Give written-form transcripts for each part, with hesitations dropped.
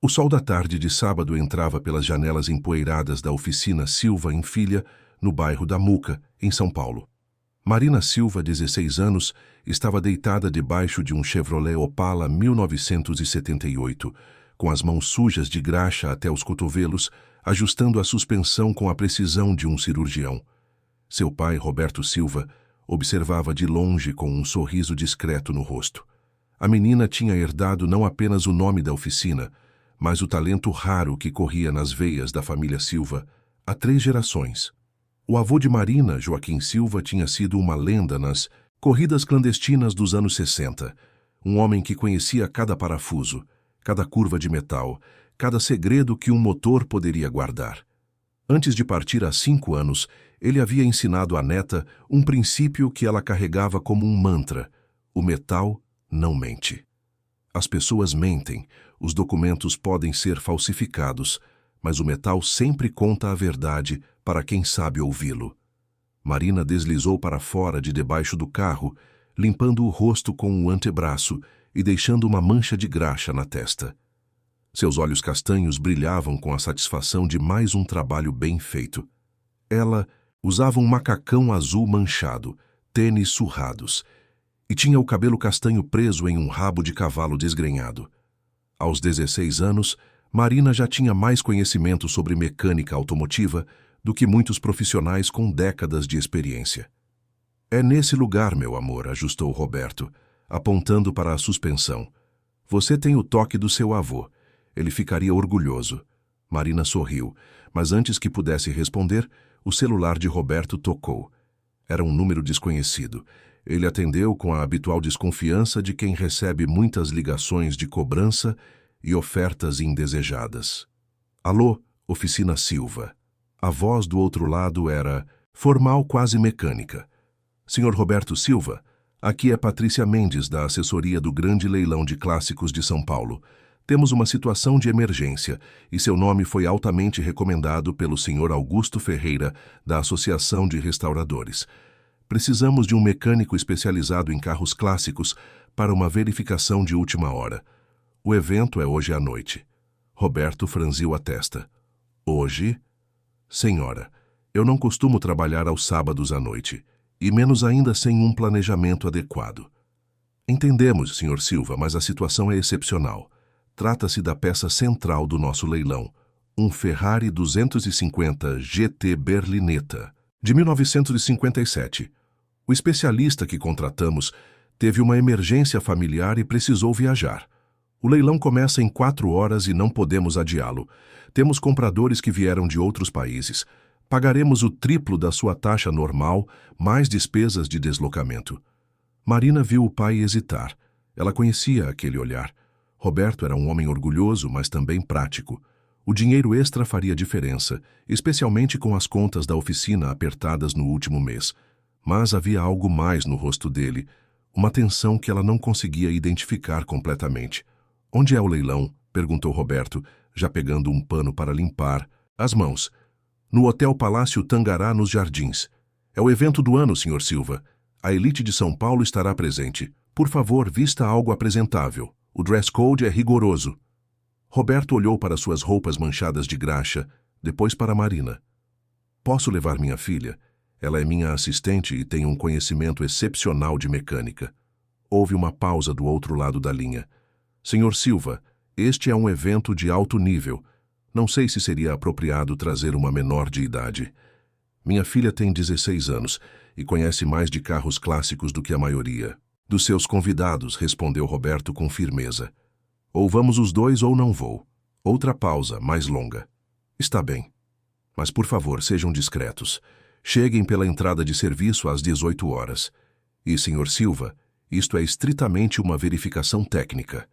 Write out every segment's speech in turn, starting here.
O sol da tarde de sábado entrava pelas janelas empoeiradas da oficina Silva em Filha, no bairro da Muca, em São Paulo. Marina Silva, 16 anos, estava deitada debaixo de um Chevrolet Opala 1978, com as mãos sujas de graxa até os cotovelos, ajustando a suspensão com a precisão de um cirurgião. Seu pai, Roberto Silva, observava de longe com um sorriso discreto no rosto. A menina tinha herdado não apenas o nome da oficina, mas o talento raro que corria nas veias da família Silva há 3 gerações. O avô de Marina, Joaquim Silva, tinha sido uma lenda nas corridas clandestinas dos anos 60, um homem que conhecia cada parafuso, cada curva de metal, cada segredo que um motor poderia guardar. Antes de partir há 5 anos, ele havia ensinado à neta um princípio que ela carregava como um mantra: o metal não mente. As pessoas mentem, os documentos podem ser falsificados, mas o metal sempre conta a verdade para quem sabe ouvi-lo. Marina deslizou para fora de debaixo do carro, limpando o rosto com o antebraço e deixando uma mancha de graxa na testa. Seus olhos castanhos brilhavam com a satisfação de mais um trabalho bem feito. Ela usava um macacão azul manchado, tênis surrados, e tinha o cabelo castanho preso em um rabo de cavalo desgrenhado. Aos 16 anos, Marina já tinha mais conhecimento sobre mecânica automotiva do que muitos profissionais com décadas de experiência. "É nesse lugar, meu amor", ajustou Roberto, apontando para a suspensão. "Você tem o toque do seu avô. Ele ficaria orgulhoso." Marina sorriu, mas antes que pudesse responder, o celular de Roberto tocou. Era um número desconhecido. Ele atendeu com a habitual desconfiança de quem recebe muitas ligações de cobrança e ofertas indesejadas. "Alô, Oficina Silva." A voz do outro lado era formal, quase mecânica. "Senhor Roberto Silva, aqui é Patrícia Mendes, da assessoria do Grande Leilão de Clássicos de São Paulo. Temos uma situação de emergência e seu nome foi altamente recomendado pelo senhor Augusto Ferreira, da Associação de Restauradores. Precisamos de um mecânico especializado em carros clássicos para uma verificação de última hora. O evento é hoje à noite." Roberto franziu a testa. "Hoje? Senhora, eu não costumo trabalhar aos sábados à noite, e menos ainda sem um planejamento adequado." "Entendemos, Sr. Silva, mas a situação é excepcional. Trata-se da peça central do nosso leilão, um Ferrari 250 GT Berlinetta, de 1957. O especialista que contratamos teve uma emergência familiar e precisou viajar. O leilão começa em 4 horas e não podemos adiá-lo. Temos compradores que vieram de outros países. Pagaremos o triplo da sua taxa normal, mais despesas de deslocamento." Marina viu o pai hesitar. Ela conhecia aquele olhar. Roberto era um homem orgulhoso, mas também prático. O dinheiro extra faria diferença, especialmente com as contas da oficina apertadas no último mês. Mas havia algo mais no rosto dele, uma tensão que ela não conseguia identificar completamente. "Onde é o leilão?" perguntou Roberto, já pegando um pano para limpar as mãos. "No Hotel Palácio Tangará, nos Jardins. É o evento do ano, Sr. Silva. A elite de São Paulo estará presente. Por favor, vista algo apresentável. O dress code é rigoroso." Roberto olhou para suas roupas manchadas de graxa, depois para Marina. "Posso levar minha filha? Ela é minha assistente e tem um conhecimento excepcional de mecânica." Houve uma pausa do outro lado da linha. "Senhor Silva, este é um evento de alto nível. Não sei se seria apropriado trazer uma menor de idade." "Minha filha tem 16 anos e conhece mais de carros clássicos do que a maioria dos seus convidados", respondeu Roberto com firmeza. "Ou vamos os dois ou não vou." Outra pausa, mais longa. "Está bem. Mas, por favor, sejam discretos. Cheguem pela entrada de serviço às 18 horas. E, Sr. Silva, isto é estritamente uma verificação técnica.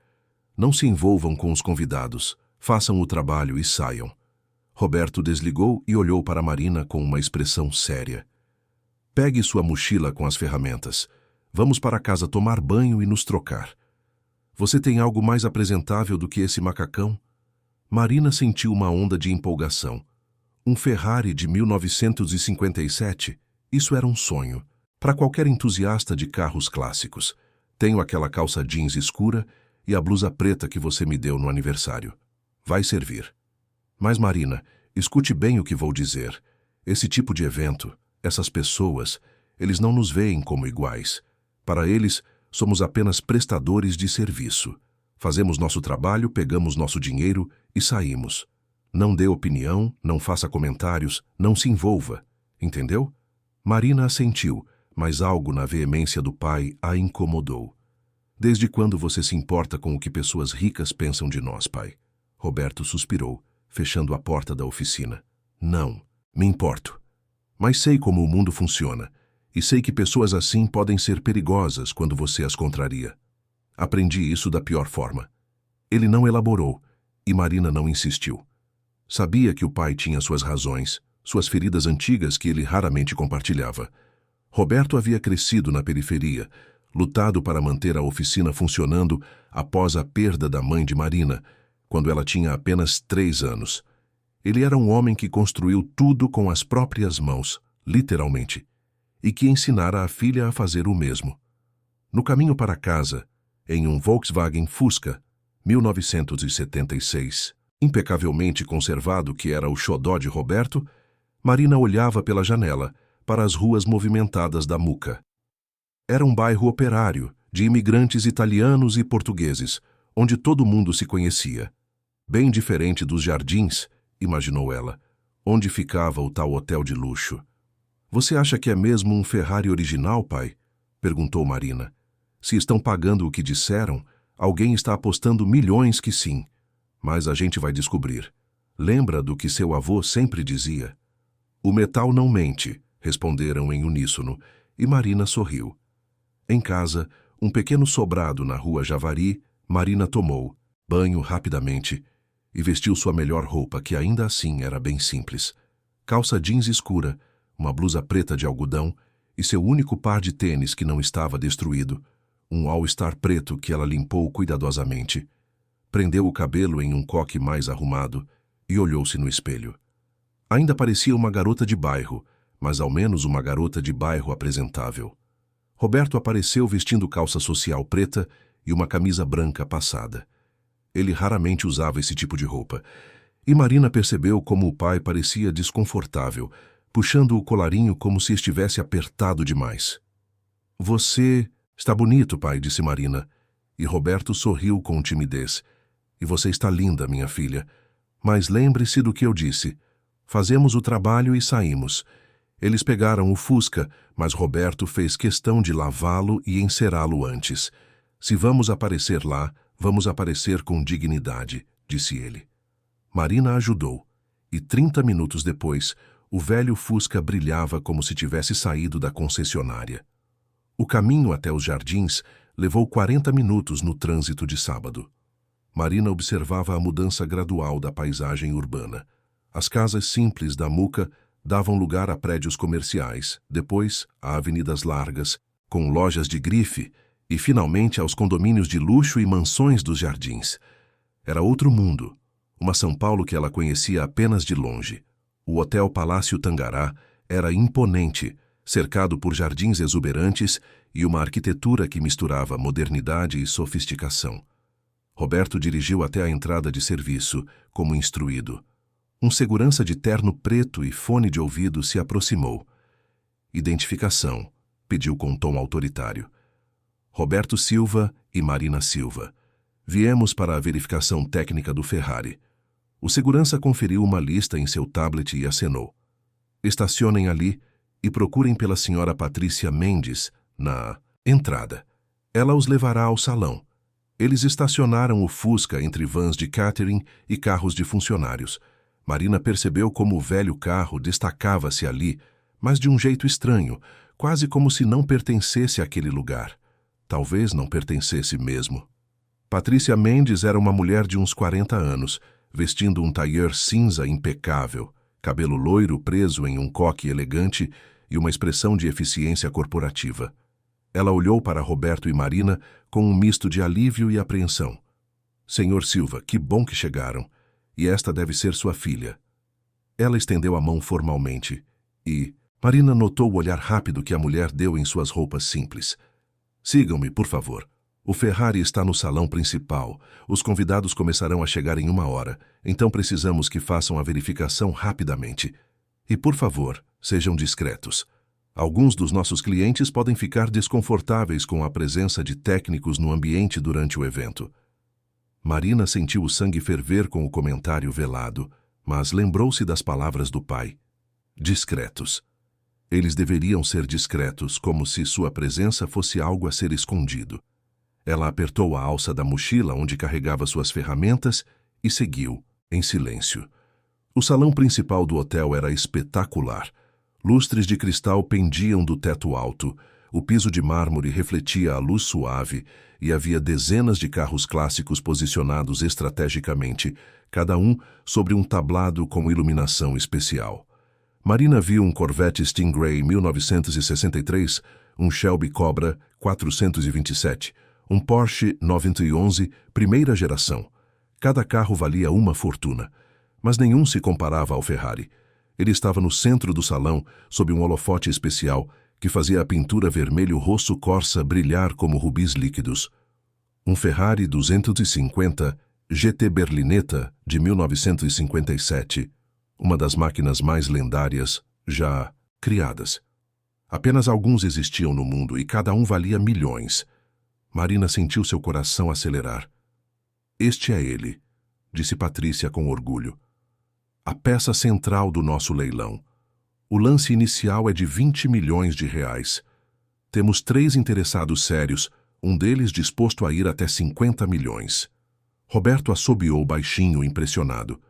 Não se envolvam com os convidados. Façam o trabalho e saiam." Roberto desligou e olhou para Marina com uma expressão séria. "Pegue sua mochila com as ferramentas. Vamos para casa tomar banho e nos trocar. Você tem algo mais apresentável do que esse macacão?" Marina sentiu uma onda de empolgação. Um Ferrari de 1957? Isso era um sonho. Para qualquer entusiasta de carros clássicos. "Tenho aquela calça jeans escura e a blusa preta que você me deu no aniversário." Vai servir. Mas, Marina, escute bem o que vou dizer. Esse tipo de evento, essas pessoas, eles não nos veem como iguais. Para eles, somos apenas prestadores de serviço. Fazemos nosso trabalho, pegamos nosso dinheiro e saímos. Não dê opinião, não faça comentários, não se envolva. Entendeu? Marina assentiu, mas algo na veemência do pai a incomodou. Desde quando você se importa com o que pessoas ricas pensam de nós, pai? Roberto suspirou, fechando a porta da oficina. Não, me importo. Mas sei como o mundo funciona, e sei que pessoas assim podem ser perigosas quando você as contraria. Aprendi isso da pior forma. Ele não elaborou, e Marina não insistiu. Sabia que o pai tinha suas razões, suas feridas antigas que ele raramente compartilhava. Roberto havia crescido na periferia, lutado para manter a oficina funcionando após a perda da mãe de Marina, quando ela tinha apenas 3 anos. Ele era um homem que construiu tudo com as próprias mãos, literalmente, e que ensinara a filha a fazer o mesmo. No caminho para casa, em um Volkswagen Fusca, 1976, impecavelmente conservado que era o xodó de Roberto, Marina olhava pela janela para as ruas movimentadas da Muca. Era um bairro operário, de imigrantes italianos e portugueses, onde todo mundo se conhecia. Bem diferente dos Jardins, imaginou ela, onde ficava o tal hotel de luxo. Você acha que é mesmo um Ferrari original, pai? Perguntou Marina. Se estão pagando o que disseram, alguém está apostando milhões que sim. Mas a gente vai descobrir. Lembra do que seu avô sempre dizia? O metal não mente, responderam em uníssono, e Marina sorriu. Em casa, um pequeno sobrado na rua Javari, Marina tomou banho rapidamente e vestiu sua melhor roupa, que ainda assim era bem simples. Calça jeans escura, uma blusa preta de algodão e seu único par de tênis que não estava destruído, um All-Star preto que ela limpou cuidadosamente. Prendeu o cabelo em um coque mais arrumado e olhou-se no espelho. Ainda parecia uma garota de bairro, mas ao menos uma garota de bairro apresentável. Roberto apareceu vestindo calça social preta e uma camisa branca passada. Ele raramente usava esse tipo de roupa, e Marina percebeu como o pai parecia desconfortável, puxando o colarinho como se estivesse apertado demais. Você está bonito, pai, disse Marina, e Roberto sorriu com timidez. E você está linda, minha filha. Mas lembre-se do que eu disse. Fazemos o trabalho e saímos. Eles pegaram o Fusca, mas Roberto fez questão de lavá-lo e encerá-lo antes. Se vamos aparecer lá, vamos aparecer com dignidade, disse ele. Marina ajudou, e 30 minutos depois, o velho Fusca brilhava como se tivesse saído da concessionária. O caminho até os jardins levou 40 minutos no trânsito de sábado. Marina observava a mudança gradual da paisagem urbana. As casas simples da Muca davam lugar a prédios comerciais, depois a avenidas largas, com lojas de grife, e finalmente aos condomínios de luxo e mansões dos jardins. Era outro mundo, uma São Paulo que ela conhecia apenas de longe. O Hotel Palácio Tangará era imponente, cercado por jardins exuberantes e uma arquitetura que misturava modernidade e sofisticação. Roberto dirigiu até a entrada de serviço, como instruído. Um segurança de terno preto e fone de ouvido se aproximou. Identificação, pediu com tom autoritário. Roberto Silva e Marina Silva. Viemos para a verificação técnica do Ferrari. O segurança conferiu uma lista em seu tablet e acenou. Estacionem ali e procurem pela senhora Patrícia Mendes na entrada. Ela os levará ao salão. Eles estacionaram o Fusca entre vans de catering e carros de funcionários. Marina percebeu como o velho carro destacava-se ali, mas de um jeito estranho, quase como se não pertencesse àquele lugar. Talvez não pertencesse mesmo. Patrícia Mendes era uma mulher de uns 40 anos, vestindo um tailleur cinza impecável, cabelo loiro preso em um coque elegante e uma expressão de eficiência corporativa. Ela olhou para Roberto e Marina com um misto de alívio e apreensão. Senhor Silva, que bom que chegaram. E esta deve ser sua filha. Ela estendeu a mão formalmente e Marina notou o olhar rápido que a mulher deu em suas roupas simples. Sigam-me, por favor. O Ferrari está no salão principal. Os convidados começarão a chegar em 1 hora, então precisamos que façam a verificação rapidamente. E, por favor, sejam discretos. Alguns dos nossos clientes podem ficar desconfortáveis com a presença de técnicos no ambiente durante o evento. Marina sentiu o sangue ferver com o comentário velado, mas lembrou-se das palavras do pai. Discretos. Eles deveriam ser discretos, como se sua presença fosse algo a ser escondido. Ela apertou a alça da mochila onde carregava suas ferramentas e seguiu, em silêncio. O salão principal do hotel era espetacular. Lustres de cristal pendiam do teto alto, o piso de mármore refletia a luz suave e havia dezenas de carros clássicos posicionados estrategicamente, cada um sobre um tablado com iluminação especial. Marina viu um Corvette Stingray 1963, um Shelby Cobra 427, um Porsche 911 primeira geração. Cada carro valia uma fortuna, mas nenhum se comparava ao Ferrari. Ele estava no centro do salão, sob um holofote especial que fazia a pintura vermelho rosso Corsa brilhar como rubis líquidos. Um Ferrari 250 GT Berlinetta de 1957, uma das máquinas mais lendárias já criadas. Apenas alguns existiam no mundo e cada um valia milhões. Marina sentiu seu coração acelerar. Este é ele, disse Patrícia com orgulho. A peça central do nosso leilão. O lance inicial é de 20 milhões de reais. Temos 3 interessados sérios, um deles disposto a ir até 50 milhões. Roberto assobiou baixinho, impressionado.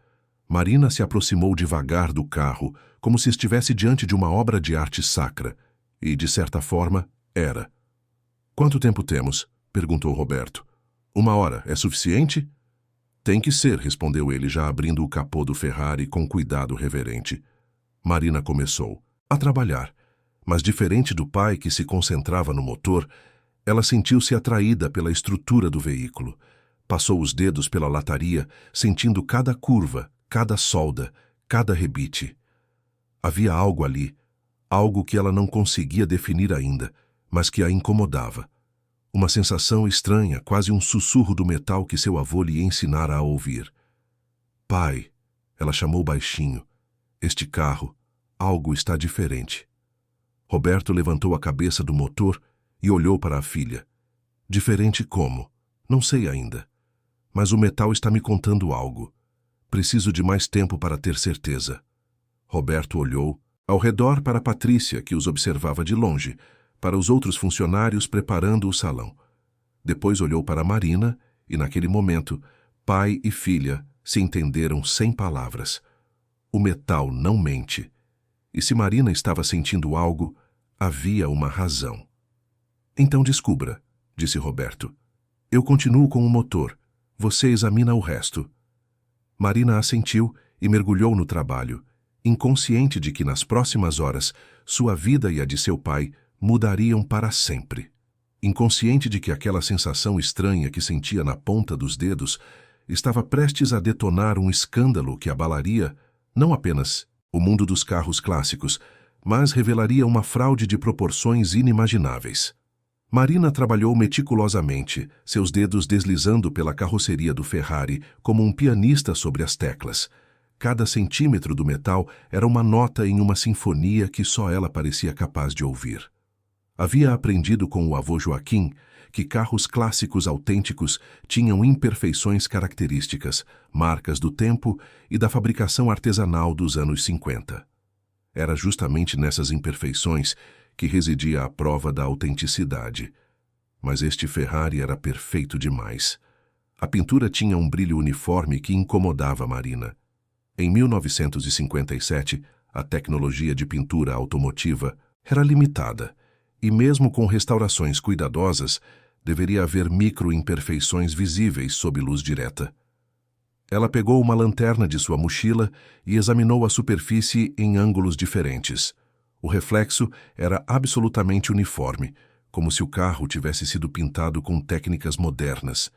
Marina se aproximou devagar do carro, como se estivesse diante de uma obra de arte sacra. E, de certa forma, era. Quanto tempo temos? Perguntou Roberto. 1 hora, é suficiente? Tem que ser, respondeu ele, já abrindo o capô do Ferrari com cuidado reverente. Marina começou a trabalhar, mas diferente do pai que se concentrava no motor, ela sentiu-se atraída pela estrutura do veículo. Passou os dedos pela lataria, sentindo cada curva, cada solda, cada rebite. Havia algo ali, algo que ela não conseguia definir ainda, mas que a incomodava. Uma sensação estranha, quase um sussurro do metal que seu avô lhe ensinara a ouvir. Pai, ela chamou baixinho. Este carro, algo está diferente. Roberto levantou a cabeça do motor e olhou para a filha. Diferente como? Não sei ainda. Mas o metal está me contando algo. Preciso de mais tempo para ter certeza. Roberto olhou ao redor para Patrícia, que os observava de longe, para os outros funcionários preparando o salão. Depois olhou para Marina e, naquele momento, pai e filha se entenderam sem palavras. O metal não mente. E se Marina estava sentindo algo, havia uma razão. Então descubra, disse Roberto. Eu continuo com o motor. Você examina o resto. Marina assentiu e mergulhou no trabalho, inconsciente de que nas próximas horas sua vida e a de seu pai mudariam para sempre. Inconsciente de que aquela sensação estranha que sentia na ponta dos dedos estava prestes a detonar um escândalo que abalaria não apenas o mundo dos carros clássicos, mas revelaria uma fraude de proporções inimagináveis. Marina trabalhou meticulosamente, seus dedos deslizando pela carroceria do Ferrari como um pianista sobre as teclas. Cada centímetro do metal era uma nota em uma sinfonia que só ela parecia capaz de ouvir. Havia aprendido com o avô Joaquim que carros clássicos autênticos tinham imperfeições características, marcas do tempo e da fabricação artesanal dos anos 50. Era justamente nessas imperfeições que residia a prova da autenticidade. Mas este Ferrari era perfeito demais. A pintura tinha um brilho uniforme que incomodava Marina. Em 1957, a tecnologia de pintura automotiva era limitada, e mesmo com restaurações cuidadosas, deveria haver micro-imperfeições visíveis sob luz direta. Ela pegou uma lanterna de sua mochila e examinou a superfície em ângulos diferentes. O reflexo era absolutamente uniforme, como se o carro tivesse sido pintado com técnicas modernas.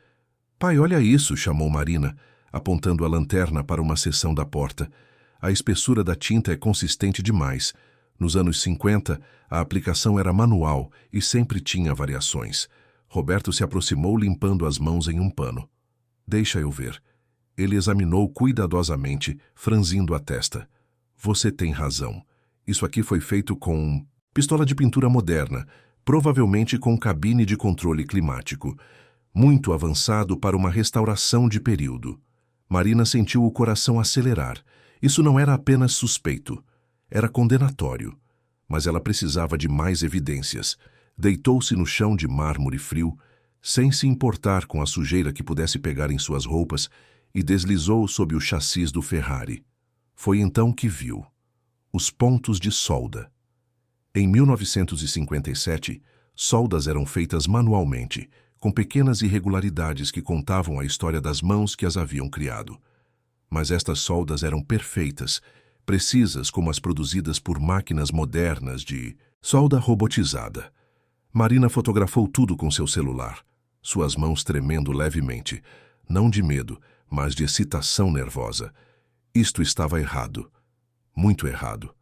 Pai, olha isso, chamou Marina, apontando a lanterna para uma seção da porta. A espessura da tinta é consistente demais. Nos anos 50, a aplicação era manual e sempre tinha variações. Roberto se aproximou limpando as mãos em um pano. Deixa eu ver. Ele examinou cuidadosamente, franzindo a testa. Você tem razão. Isso aqui foi feito com pistola de pintura moderna, provavelmente com cabine de controle climático. Muito avançado para uma restauração de período. Marina sentiu o coração acelerar. Isso não era apenas suspeito. Era condenatório. Mas ela precisava de mais evidências. Deitou-se no chão de mármore frio, sem se importar com a sujeira que pudesse pegar em suas roupas, e deslizou sob o chassis do Ferrari. Foi então que viu os pontos de solda. Em 1957, soldas eram feitas manualmente, com pequenas irregularidades que contavam a história das mãos que as haviam criado. Mas estas soldas eram perfeitas, precisas como as produzidas por máquinas modernas de solda robotizada. Marina fotografou tudo com seu celular, suas mãos tremendo levemente, não de medo, mas de excitação nervosa. Isto estava errado. Muito errado.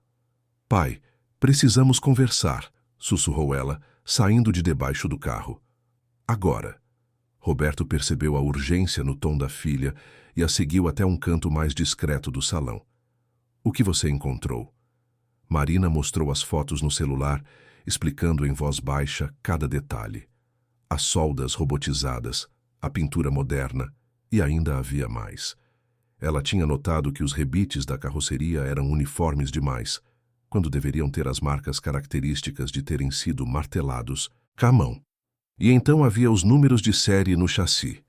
Pai, precisamos conversar, sussurrou ela, saindo de debaixo do carro. Agora. Roberto percebeu a urgência no tom da filha e a seguiu até um canto mais discreto do salão. O que você encontrou? Marina mostrou as fotos no celular, explicando em voz baixa cada detalhe. As soldas robotizadas, a pintura moderna, e ainda havia mais. Ela tinha notado que os rebites da carroceria eram uniformes demais, quando deveriam ter as marcas características de terem sido martelados à mão. E então havia os números de série no chassi.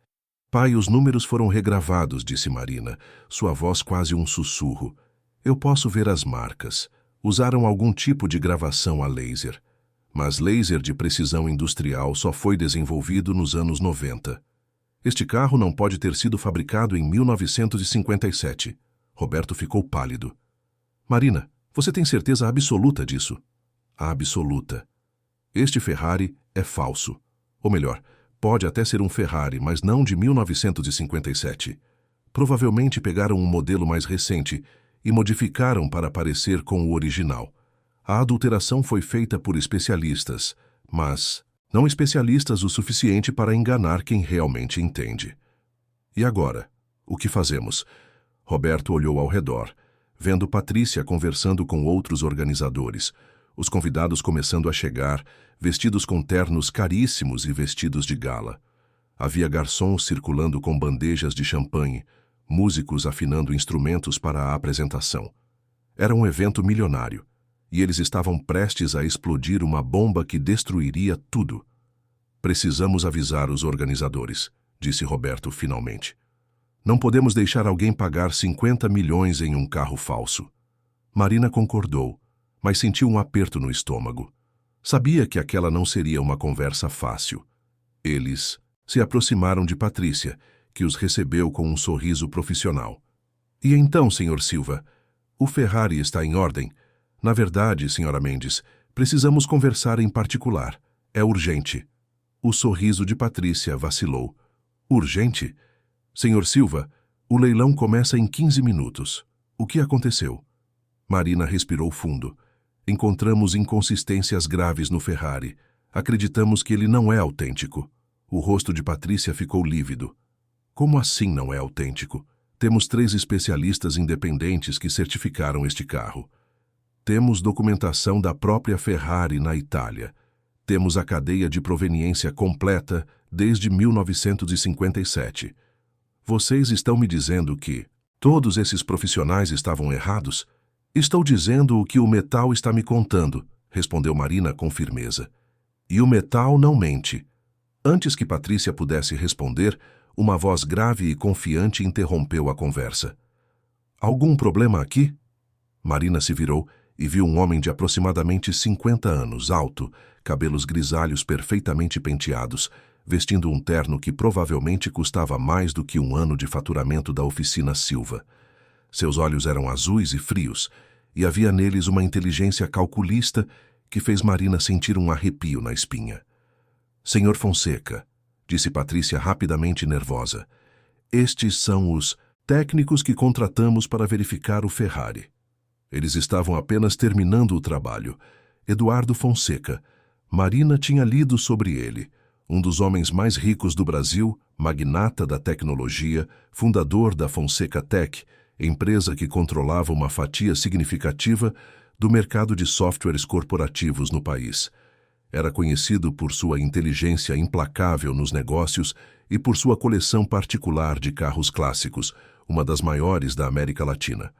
Pai, os números foram regravados, disse Marina, sua voz quase um sussurro. Eu posso ver as marcas. Usaram algum tipo de gravação a laser. Mas laser de precisão industrial só foi desenvolvido nos anos 90. Este carro não pode ter sido fabricado em 1957. Roberto ficou pálido. Marina, você tem certeza absoluta disso? Absoluta. Este Ferrari é falso. Ou melhor, pode até ser um Ferrari, mas não de 1957. Provavelmente pegaram um modelo mais recente e modificaram para parecer com o original. A adulteração foi feita por especialistas, mas não especialistas o suficiente para enganar quem realmente entende. E agora? O que fazemos? Roberto olhou ao redor, vendo Patrícia conversando com outros organizadores, os convidados começando a chegar, vestidos com ternos caríssimos e vestidos de gala. Havia garçons circulando com bandejas de champanhe, músicos afinando instrumentos para a apresentação. Era um evento milionário, e eles estavam prestes a explodir uma bomba que destruiria tudo. Precisamos avisar os organizadores, disse Roberto finalmente. Não podemos deixar alguém pagar 50 milhões em um carro falso. Marina concordou, mas sentiu um aperto no estômago. Sabia que aquela não seria uma conversa fácil. Eles se aproximaram de Patrícia, que os recebeu com um sorriso profissional. E então, Sr. Silva, o Ferrari está em ordem? Na verdade, Sra. Mendes, precisamos conversar em particular. É urgente. O sorriso de Patrícia vacilou. Urgente? Sr. Silva, o leilão começa em 15 minutos. O que aconteceu? Marina respirou fundo. Encontramos inconsistências graves no Ferrari. Acreditamos que ele não é autêntico. O rosto de Patrícia ficou lívido. Como assim não é autêntico? Temos 3 especialistas independentes que certificaram este carro. Temos documentação da própria Ferrari na Itália. Temos a cadeia de proveniência completa desde 1957. Vocês estão me dizendo que todos esses profissionais estavam errados? Estou dizendo o que o metal está me contando, respondeu Marina com firmeza. E o metal não mente. Antes que Patrícia pudesse responder, uma voz grave e confiante interrompeu a conversa. Algum problema aqui? Marina se virou e viu um homem de aproximadamente 50 anos, alto, cabelos grisalhos perfeitamente penteados, vestindo um terno que provavelmente custava mais do que um ano de faturamento da oficina Silva. Seus olhos eram azuis e frios, e havia neles uma inteligência calculista que fez Marina sentir um arrepio na espinha. Senhor Fonseca, disse Patrícia rapidamente nervosa, estes são os técnicos que contratamos para verificar o Ferrari. Eles estavam apenas terminando o trabalho. Eduardo Fonseca. Marina tinha lido sobre ele. um dos homens mais ricos do Brasil, magnata da tecnologia, fundador da Fonseca Tech, empresa que controlava uma fatia significativa do mercado de softwares corporativos no país. Era conhecido por sua inteligência implacável nos negócios e por sua coleção particular de carros clássicos, uma das maiores da América Latina.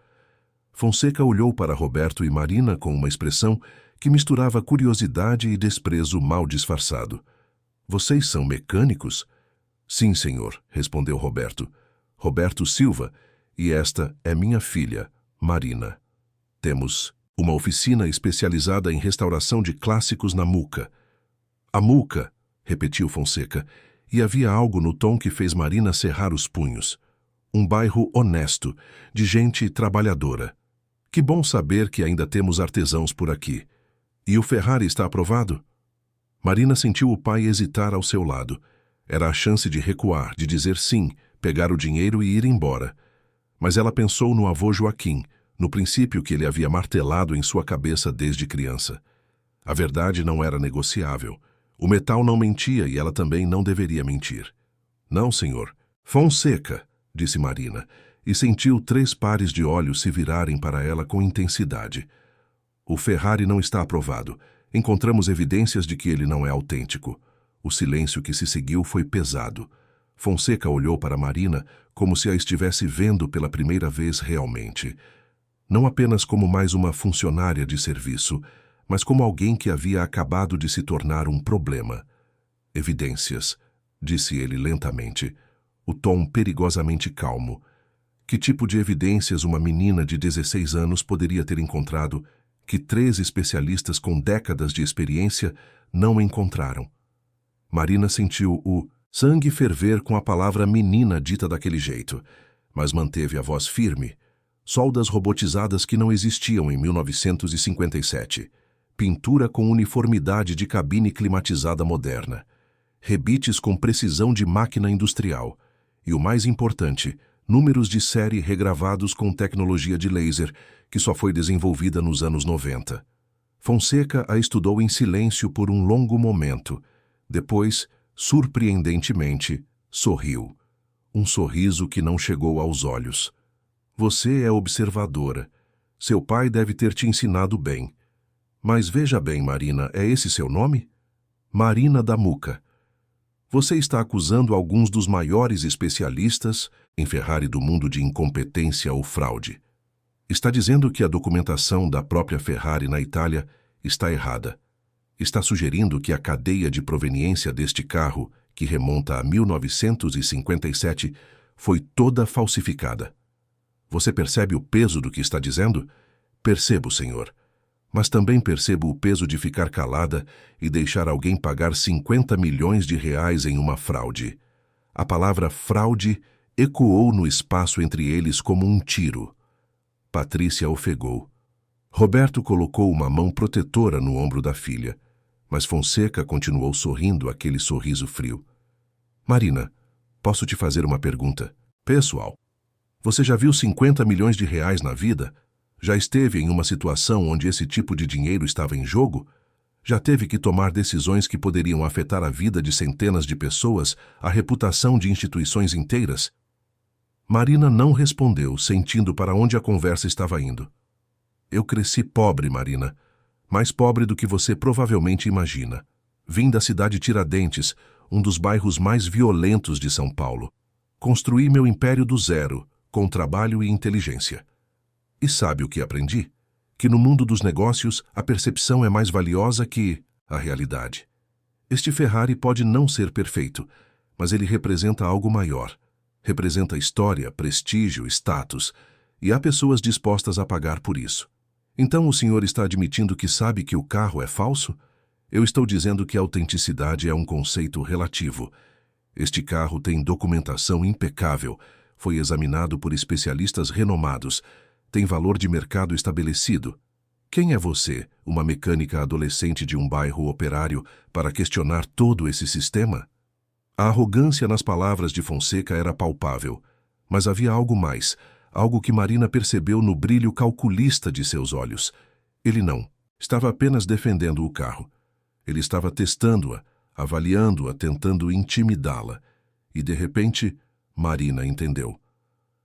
Fonseca olhou para Roberto e Marina com uma expressão que misturava curiosidade e desprezo mal disfarçado. "Vocês são mecânicos?" "Sim, senhor", respondeu Roberto. "Roberto Silva, e esta é minha filha, Marina. Temos uma oficina especializada em restauração de clássicos na Muca." "A Muca", repetiu Fonseca, e havia algo no tom que fez Marina cerrar os punhos. "Um bairro honesto, de gente trabalhadora. Que bom saber que ainda temos artesãos por aqui. E o Ferrari está aprovado?" Marina sentiu o pai hesitar ao seu lado. Era a chance de recuar, de dizer sim, pegar o dinheiro e ir embora. Mas ela pensou no avô Joaquim, no princípio que ele havia martelado em sua cabeça desde criança. A verdade não era negociável. O metal não mentia e ela também não deveria mentir. "Não, senhor." "Fonseca", disse Marina, e sentiu 3 pares de olhos se virarem para ela com intensidade. "O Ferrari não está aprovado. Encontramos evidências de que ele não é autêntico." O silêncio que se seguiu foi pesado. Fonseca olhou para Marina como se a estivesse vendo pela primeira vez realmente. Não apenas como mais uma funcionária de serviço, mas como alguém que havia acabado de se tornar um problema. "Evidências", disse ele lentamente, o tom perigosamente calmo. Que tipo de evidências uma menina de 16 anos poderia ter encontrado que 3 especialistas com décadas de experiência não encontraram? Marina sentiu o sangue ferver com a palavra menina dita daquele jeito, mas manteve a voz firme. Soldas robotizadas que não existiam em 1957. Pintura com uniformidade de cabine climatizada moderna. Rebites com precisão de máquina industrial. E o mais importante, números de série regravados com tecnologia de laser, que só foi desenvolvida nos anos 90. Fonseca a estudou em silêncio por um longo momento. Depois, surpreendentemente, sorriu. Um sorriso que não chegou aos olhos. "Você é observadora. Seu pai deve ter te ensinado bem. Mas veja bem, Marina, é esse seu nome? Marina da Muca. Você está acusando alguns dos maiores especialistas em Ferrari do mundo de incompetência ou fraude. Está dizendo que a documentação da própria Ferrari na Itália está errada. Está sugerindo que a cadeia de proveniência deste carro, que remonta a 1957, foi toda falsificada. Você percebe o peso do que está dizendo?" "Percebo, senhor. Mas também percebo o peso de ficar calada e deixar alguém pagar 50 milhões de reais em uma fraude." A palavra fraude ecoou no espaço entre eles como um tiro. Patrícia ofegou. Roberto colocou uma mão protetora no ombro da filha, mas Fonseca continuou sorrindo aquele sorriso frio. "Marina, posso te fazer uma pergunta? Pessoal, você já viu 50 milhões de reais na vida? Já esteve em uma situação onde esse tipo de dinheiro estava em jogo? Já teve que tomar decisões que poderiam afetar a vida de centenas de pessoas, a reputação de instituições inteiras?" Marina não respondeu, sentindo para onde a conversa estava indo. "Eu cresci pobre, Marina. Mais pobre do que você provavelmente imagina. Vim da cidade Tiradentes, um dos bairros mais violentos de São Paulo. Construí meu império do zero, com trabalho e inteligência. E sabe o que aprendi? Que no mundo dos negócios a percepção é mais valiosa que a realidade. Este Ferrari pode não ser perfeito, mas ele representa algo maior. Representa história, prestígio, status, e há pessoas dispostas a pagar por isso. Então o senhor está admitindo que sabe que o carro é falso? Eu estou dizendo que a autenticidade é um conceito relativo. Este carro tem documentação impecável, foi examinado por especialistas renomados, tem valor de mercado estabelecido. Quem é você, uma mecânica adolescente de um bairro operário, para questionar todo esse sistema? A arrogância nas palavras de Fonseca era palpável, mas havia algo mais, algo que Marina percebeu no brilho calculista de seus olhos. Ele não estava apenas defendendo o carro. Ele estava testando-a, avaliando-a, tentando intimidá-la. E, de repente, Marina entendeu.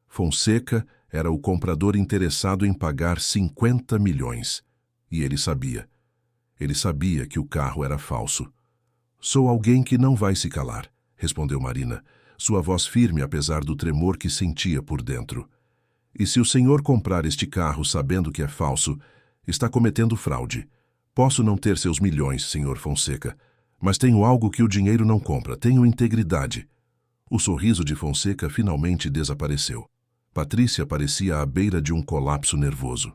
Fonseca era o comprador interessado em pagar 50 milhões. E ele sabia. Ele sabia que o carro era falso. Sou alguém que não vai se calar, respondeu Marina, sua voz firme apesar do tremor que sentia por dentro. E se o senhor comprar este carro sabendo que é falso, está cometendo fraude. Posso não ter seus milhões, senhor Fonseca, mas tenho algo que o dinheiro não compra, tenho integridade. O sorriso de Fonseca finalmente desapareceu. Patrícia parecia à beira de um colapso nervoso.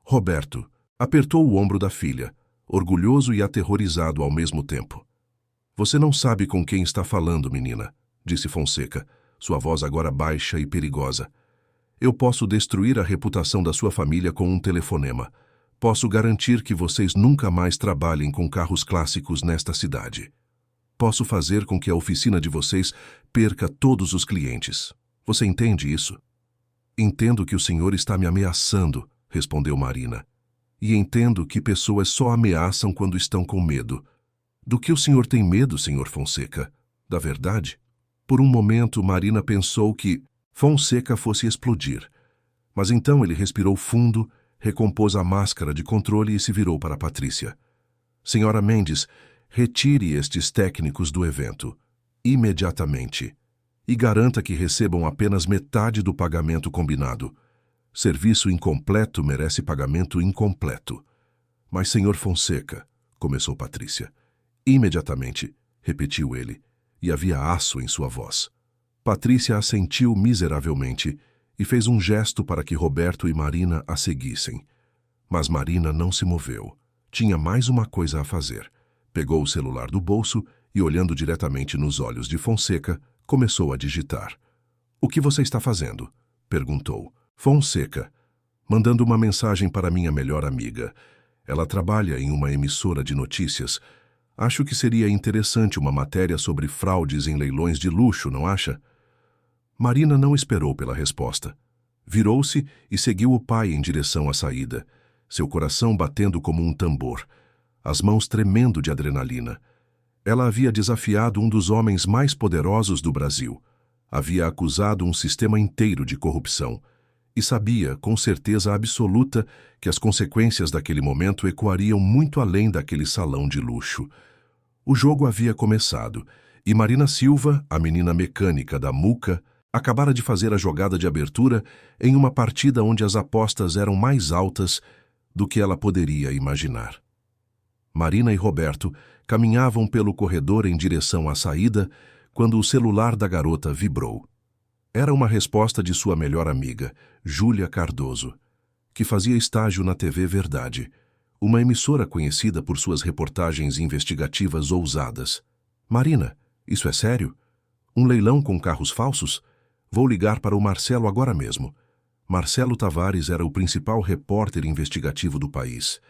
Roberto apertou o ombro da filha, orgulhoso e aterrorizado ao mesmo tempo. Você não sabe com quem está falando, menina, disse Fonseca, sua voz agora baixa e perigosa. Eu posso destruir a reputação da sua família com um telefonema. Posso garantir que vocês nunca mais trabalhem com carros clássicos nesta cidade. Posso fazer com que a oficina de vocês perca todos os clientes. Você entende isso? Entendo que o senhor está me ameaçando, respondeu Marina. E entendo que pessoas só ameaçam quando estão com medo. Do que o senhor tem medo, senhor Fonseca? Da verdade? Por um momento, Marina pensou que Fonseca fosse explodir. Mas então ele respirou fundo, recompôs a máscara de controle e se virou para Patrícia. Senhora Mendes, retire estes técnicos do evento. Imediatamente. E garanta que recebam apenas metade do pagamento combinado. Serviço incompleto merece pagamento incompleto. Mas, senhor Fonseca, começou Patrícia. Imediatamente, repetiu ele, e havia aço em sua voz. Patrícia assentiu miseravelmente e fez um gesto para que Roberto e Marina a seguissem. Mas Marina não se moveu. Tinha mais uma coisa a fazer. Pegou o celular do bolso e, olhando diretamente nos olhos de Fonseca, começou a digitar. O que você está fazendo? Perguntou. Fonseca. Mandando uma mensagem para minha melhor amiga. Ela trabalha em uma emissora de notícias. Acho que seria interessante uma matéria sobre fraudes em leilões de luxo, não acha? Marina não esperou pela resposta. Virou-se e seguiu o pai em direção à saída, seu coração batendo como um tambor, as mãos tremendo de adrenalina. Ela havia desafiado um dos homens mais poderosos do Brasil. Havia acusado um sistema inteiro de corrupção. E sabia, com certeza absoluta, que as consequências daquele momento ecoariam muito além daquele salão de luxo. O jogo havia começado, e Marina Silva, a menina mecânica da Muca, acabara de fazer a jogada de abertura em uma partida onde as apostas eram mais altas do que ela poderia imaginar. Marina e Roberto caminhavam pelo corredor em direção à saída quando o celular da garota vibrou. Era uma resposta de sua melhor amiga, Júlia Cardoso, que fazia estágio na TV Verdade, uma emissora conhecida por suas reportagens investigativas ousadas. Marina, isso é sério? Um leilão com carros falsos? Vou ligar para o Marcelo agora mesmo. Marcelo Tavares era o principal repórter investigativo do país,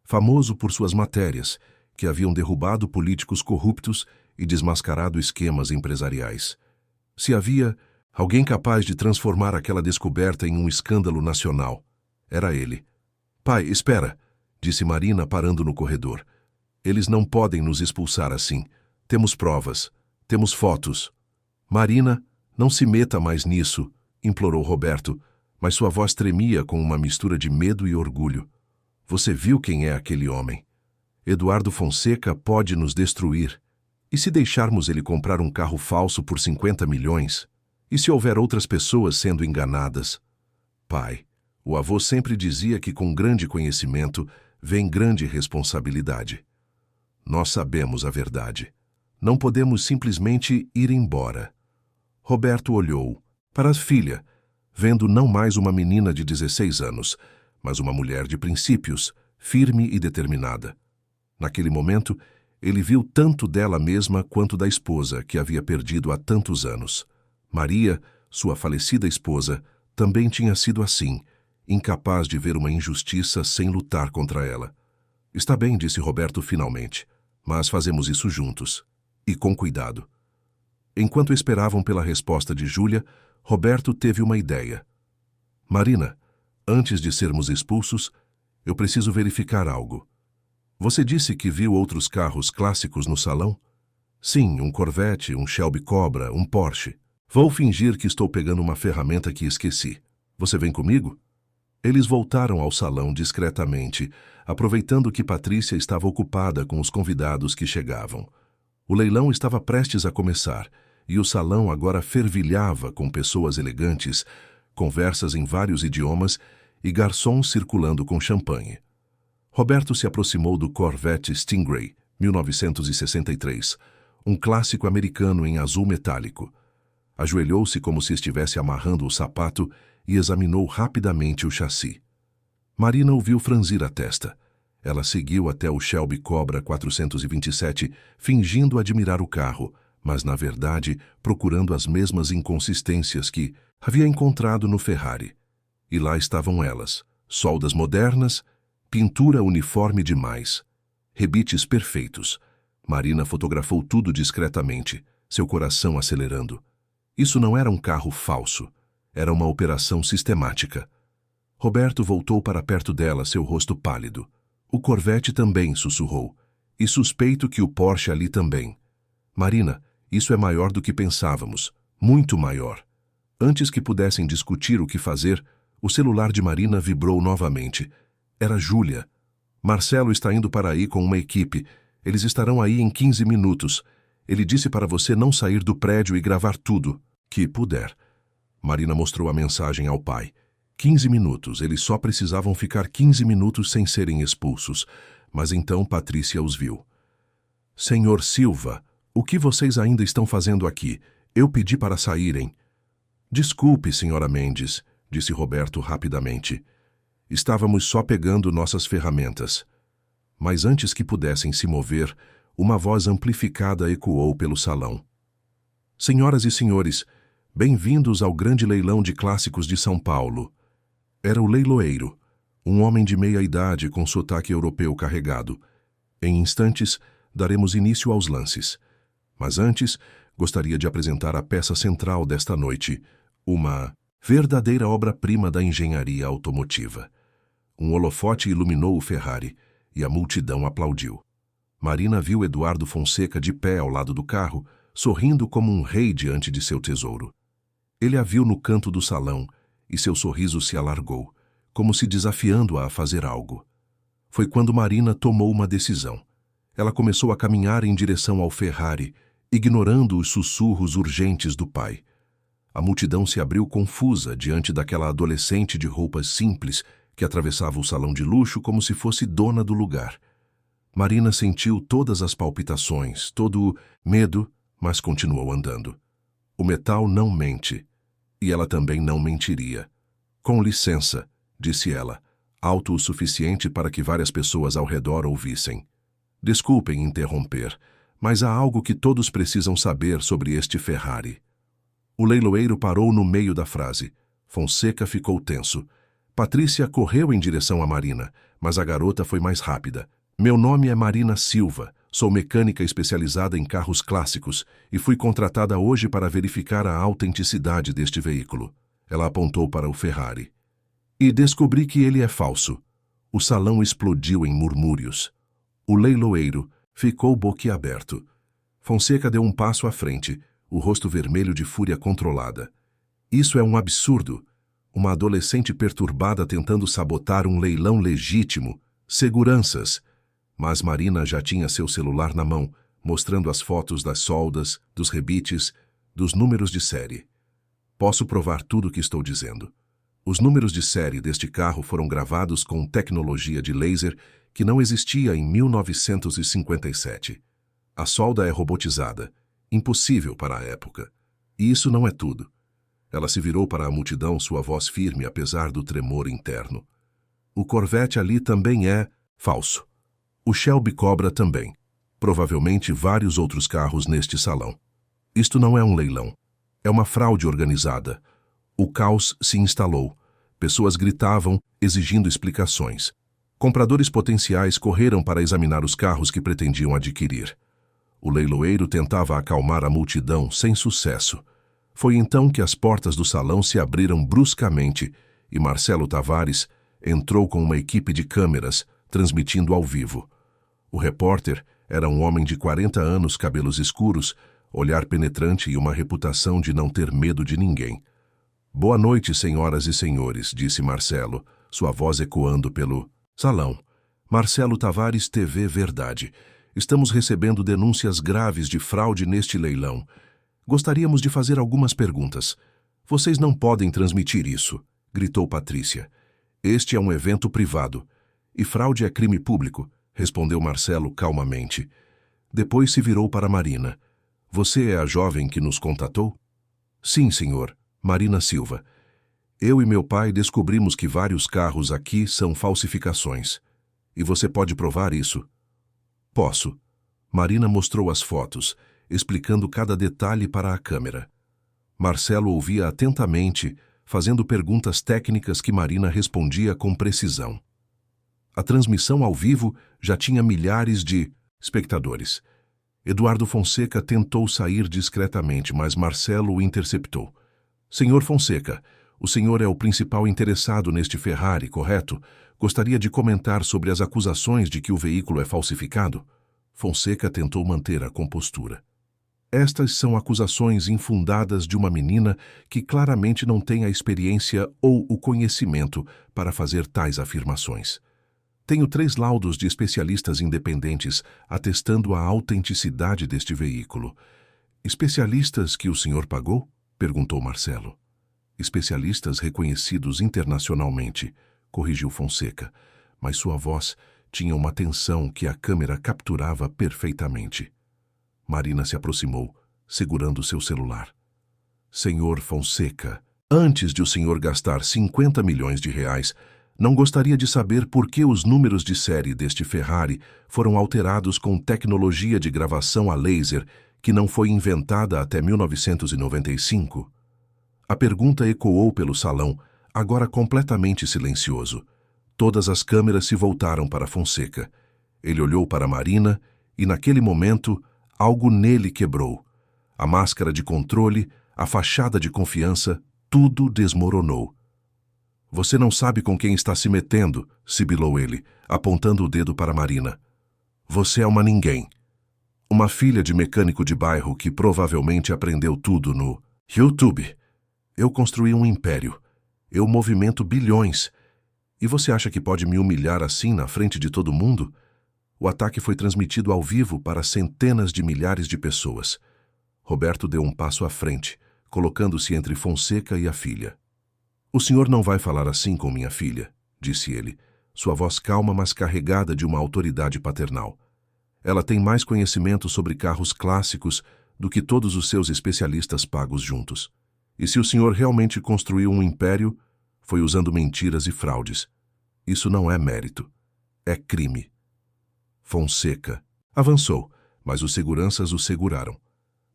famoso por suas matérias, que haviam derrubado políticos corruptos e desmascarado esquemas empresariais. Se havia alguém capaz de transformar aquela descoberta em um escândalo nacional, era ele. Pai, espera, disse Marina parando no corredor. Eles não podem nos expulsar assim. Temos provas. Temos fotos. Marina, não se meta mais nisso, implorou Roberto, mas sua voz tremia com uma mistura de medo e orgulho. Você viu quem é aquele homem? Eduardo Fonseca pode nos destruir. E se deixarmos ele comprar um carro falso por 50 milhões? E se houver outras pessoas sendo enganadas? Pai, o avô sempre dizia que com grande conhecimento vem grande responsabilidade. Nós sabemos a verdade. Não podemos simplesmente ir embora. Roberto olhou para a filha, vendo não mais uma menina de 16 anos, mas uma mulher de princípios, firme e determinada. Naquele momento, ele viu tanto dela mesma quanto da esposa que havia perdido há tantos anos. Maria, sua falecida esposa, também tinha sido assim, incapaz de ver uma injustiça sem lutar contra ela. Está bem, disse Roberto finalmente, mas fazemos isso juntos. E com cuidado. Enquanto esperavam pela resposta de Júlia, Roberto teve uma ideia. Marina, antes de sermos expulsos, eu preciso verificar algo. Você disse que viu outros carros clássicos no salão? Sim, um Corvette, um Shelby Cobra, um Porsche. Vou fingir que estou pegando uma ferramenta que esqueci. Você vem comigo? Eles voltaram ao salão discretamente, aproveitando que Patrícia estava ocupada com os convidados que chegavam. O leilão estava prestes a começar, e o salão agora fervilhava com pessoas elegantes, conversas em vários idiomas e garçons circulando com champanhe. Roberto se aproximou do Corvette Stingray, 1963, um clássico americano em azul metálico. Ajoelhou-se como se estivesse amarrando o sapato e examinou rapidamente o chassi. Marina ouviu franzir a testa. Ela seguiu até o Shelby Cobra 427, fingindo admirar o carro, mas, na verdade, procurando as mesmas inconsistências que havia encontrado no Ferrari. E lá estavam elas, soldas modernas, pintura uniforme demais, rebites perfeitos. Marina fotografou tudo discretamente, seu coração acelerando. Isso não era um carro falso, era uma operação sistemática. Roberto voltou para perto dela, seu rosto pálido. O Corvette também, sussurrou. E suspeito que o Porsche ali também. Marina, isso é maior do que pensávamos. Muito maior. Antes que pudessem discutir o que fazer, o celular de Marina vibrou novamente. Era Júlia. Marcelo está indo para aí com uma equipe. Eles estarão aí em 15 minutos. Ele disse para você não sair do prédio e gravar tudo que puder. Marina mostrou a mensagem ao pai. 15 minutos, eles só precisavam ficar 15 minutos sem serem expulsos. Mas então Patrícia os viu. Senhor Silva, o que vocês ainda estão fazendo aqui? Eu pedi para saírem. Desculpe, senhora Mendes, disse Roberto rapidamente. Estávamos só pegando nossas ferramentas. Mas antes que pudessem se mover, uma voz amplificada ecoou pelo salão. Senhoras e senhores, bem-vindos ao grande leilão de clássicos de São Paulo. Era o leiloeiro, um homem de meia-idade com sotaque europeu carregado. Em instantes, daremos início aos lances. Mas antes, gostaria de apresentar a peça central desta noite, uma verdadeira obra-prima da engenharia automotiva. Um holofote iluminou o Ferrari e a multidão aplaudiu. Marina viu Eduardo Fonseca de pé ao lado do carro, sorrindo como um rei diante de seu tesouro. Ele a viu no canto do salão e seu sorriso se alargou, como se desafiando-a a fazer algo. Foi quando Marina tomou uma decisão. Ela começou a caminhar em direção ao Ferrari, ignorando os sussurros urgentes do pai. A multidão se abriu confusa diante daquela adolescente de roupas simples que atravessava o salão de luxo como se fosse dona do lugar. Marina sentiu todas as palpitações, todo o medo, mas continuou andando. O metal não mente, e ela também não mentiria. Com licença, disse ela, alto o suficiente para que várias pessoas ao redor ouvissem. Desculpem interromper, mas há algo que todos precisam saber sobre este Ferrari. O leiloeiro parou no meio da frase. Fonseca ficou tenso. Patrícia correu em direção a Marina, mas a garota foi mais rápida. Meu nome é Marina Silva, sou mecânica especializada em carros clássicos e fui contratada hoje para verificar a autenticidade deste veículo. Ela apontou para o Ferrari. E descobri que ele é falso. O salão explodiu em murmúrios. O leiloeiro ficou boquiaberto. Fonseca deu um passo à frente, o rosto vermelho de fúria controlada. Isso é um absurdo. Uma adolescente perturbada tentando sabotar um leilão legítimo. Seguranças. Mas Marina já tinha seu celular na mão, mostrando as fotos das soldas, dos rebites, dos números de série. Posso provar tudo o que estou dizendo. Os números de série deste carro foram gravados com tecnologia de laser que não existia em 1957. A solda é robotizada, impossível para a época. E isso não é tudo. Ela se virou para a multidão, sua voz firme apesar do tremor interno. O Corvette ali também é falso. O Shelby Cobra também. Provavelmente vários outros carros neste salão. Isto não é um leilão. É uma fraude organizada. O caos se instalou. Pessoas gritavam, exigindo explicações. Compradores potenciais correram para examinar os carros que pretendiam adquirir. O leiloeiro tentava acalmar a multidão sem sucesso. Foi então que as portas do salão se abriram bruscamente e Marcelo Tavares entrou com uma equipe de câmeras, transmitindo ao vivo. O repórter era um homem de 40 anos, cabelos escuros, olhar penetrante e uma reputação de não ter medo de ninguém. Boa noite, senhoras e senhores, disse Marcelo, sua voz ecoando pelo salão. Marcelo Tavares, TV Verdade. Estamos recebendo denúncias graves de fraude neste leilão. Gostaríamos de fazer algumas perguntas. Vocês não podem transmitir isso, gritou Patrícia. Este é um evento privado. E fraude é crime público, respondeu Marcelo calmamente. Depois se virou para Marina. Você é a jovem que nos contatou? Sim, senhor. Marina Silva. Eu e meu pai descobrimos que vários carros aqui são falsificações. E você pode provar isso? Posso. Marina mostrou as fotos, explicando cada detalhe para a câmera. Marcelo ouvia atentamente, fazendo perguntas técnicas que Marina respondia com precisão. A transmissão ao vivo já tinha milhares de espectadores. Eduardo Fonseca tentou sair discretamente, mas Marcelo o interceptou. Senhor Fonseca, o senhor é o principal interessado neste Ferrari, correto? Gostaria de comentar sobre as acusações de que o veículo é falsificado? Fonseca tentou manter a compostura. Estas são acusações infundadas de uma menina que claramente não tem a experiência ou o conhecimento para fazer tais afirmações. Tenho 3 laudos de especialistas independentes atestando a autenticidade deste veículo. Especialistas que o senhor pagou? Perguntou Marcelo. Especialistas reconhecidos internacionalmente, corrigiu Fonseca, mas sua voz tinha uma tensão que a câmera capturava perfeitamente. Marina se aproximou, segurando seu celular. Senhor Fonseca, antes de o senhor gastar 50 milhões de reais, não gostaria de saber por que os números de série deste Ferrari foram alterados com tecnologia de gravação a laser que não foi inventada até 1995? A pergunta ecoou pelo salão, agora completamente silencioso. Todas as câmeras se voltaram para Fonseca. Ele olhou para Marina e, naquele momento, algo nele quebrou. A máscara de controle, a fachada de confiança, tudo desmoronou. Você não sabe com quem está se metendo, sibilou ele, apontando o dedo para Marina. Você é uma ninguém. Uma filha de mecânico de bairro que provavelmente aprendeu tudo no YouTube. Eu construí um império. Eu movimento bilhões. E você acha que pode me humilhar assim na frente de todo mundo? O ataque foi transmitido ao vivo para centenas de milhares de pessoas. Roberto deu um passo à frente, colocando-se entre Fonseca e a filha. O senhor não vai falar assim com minha filha, disse ele, sua voz calma, mas carregada de uma autoridade paternal. Ela tem mais conhecimento sobre carros clássicos do que todos os seus especialistas pagos juntos. E se o senhor realmente construiu um império, foi usando mentiras e fraudes. Isso não é mérito. É crime. Fonseca avançou, mas os seguranças o seguraram.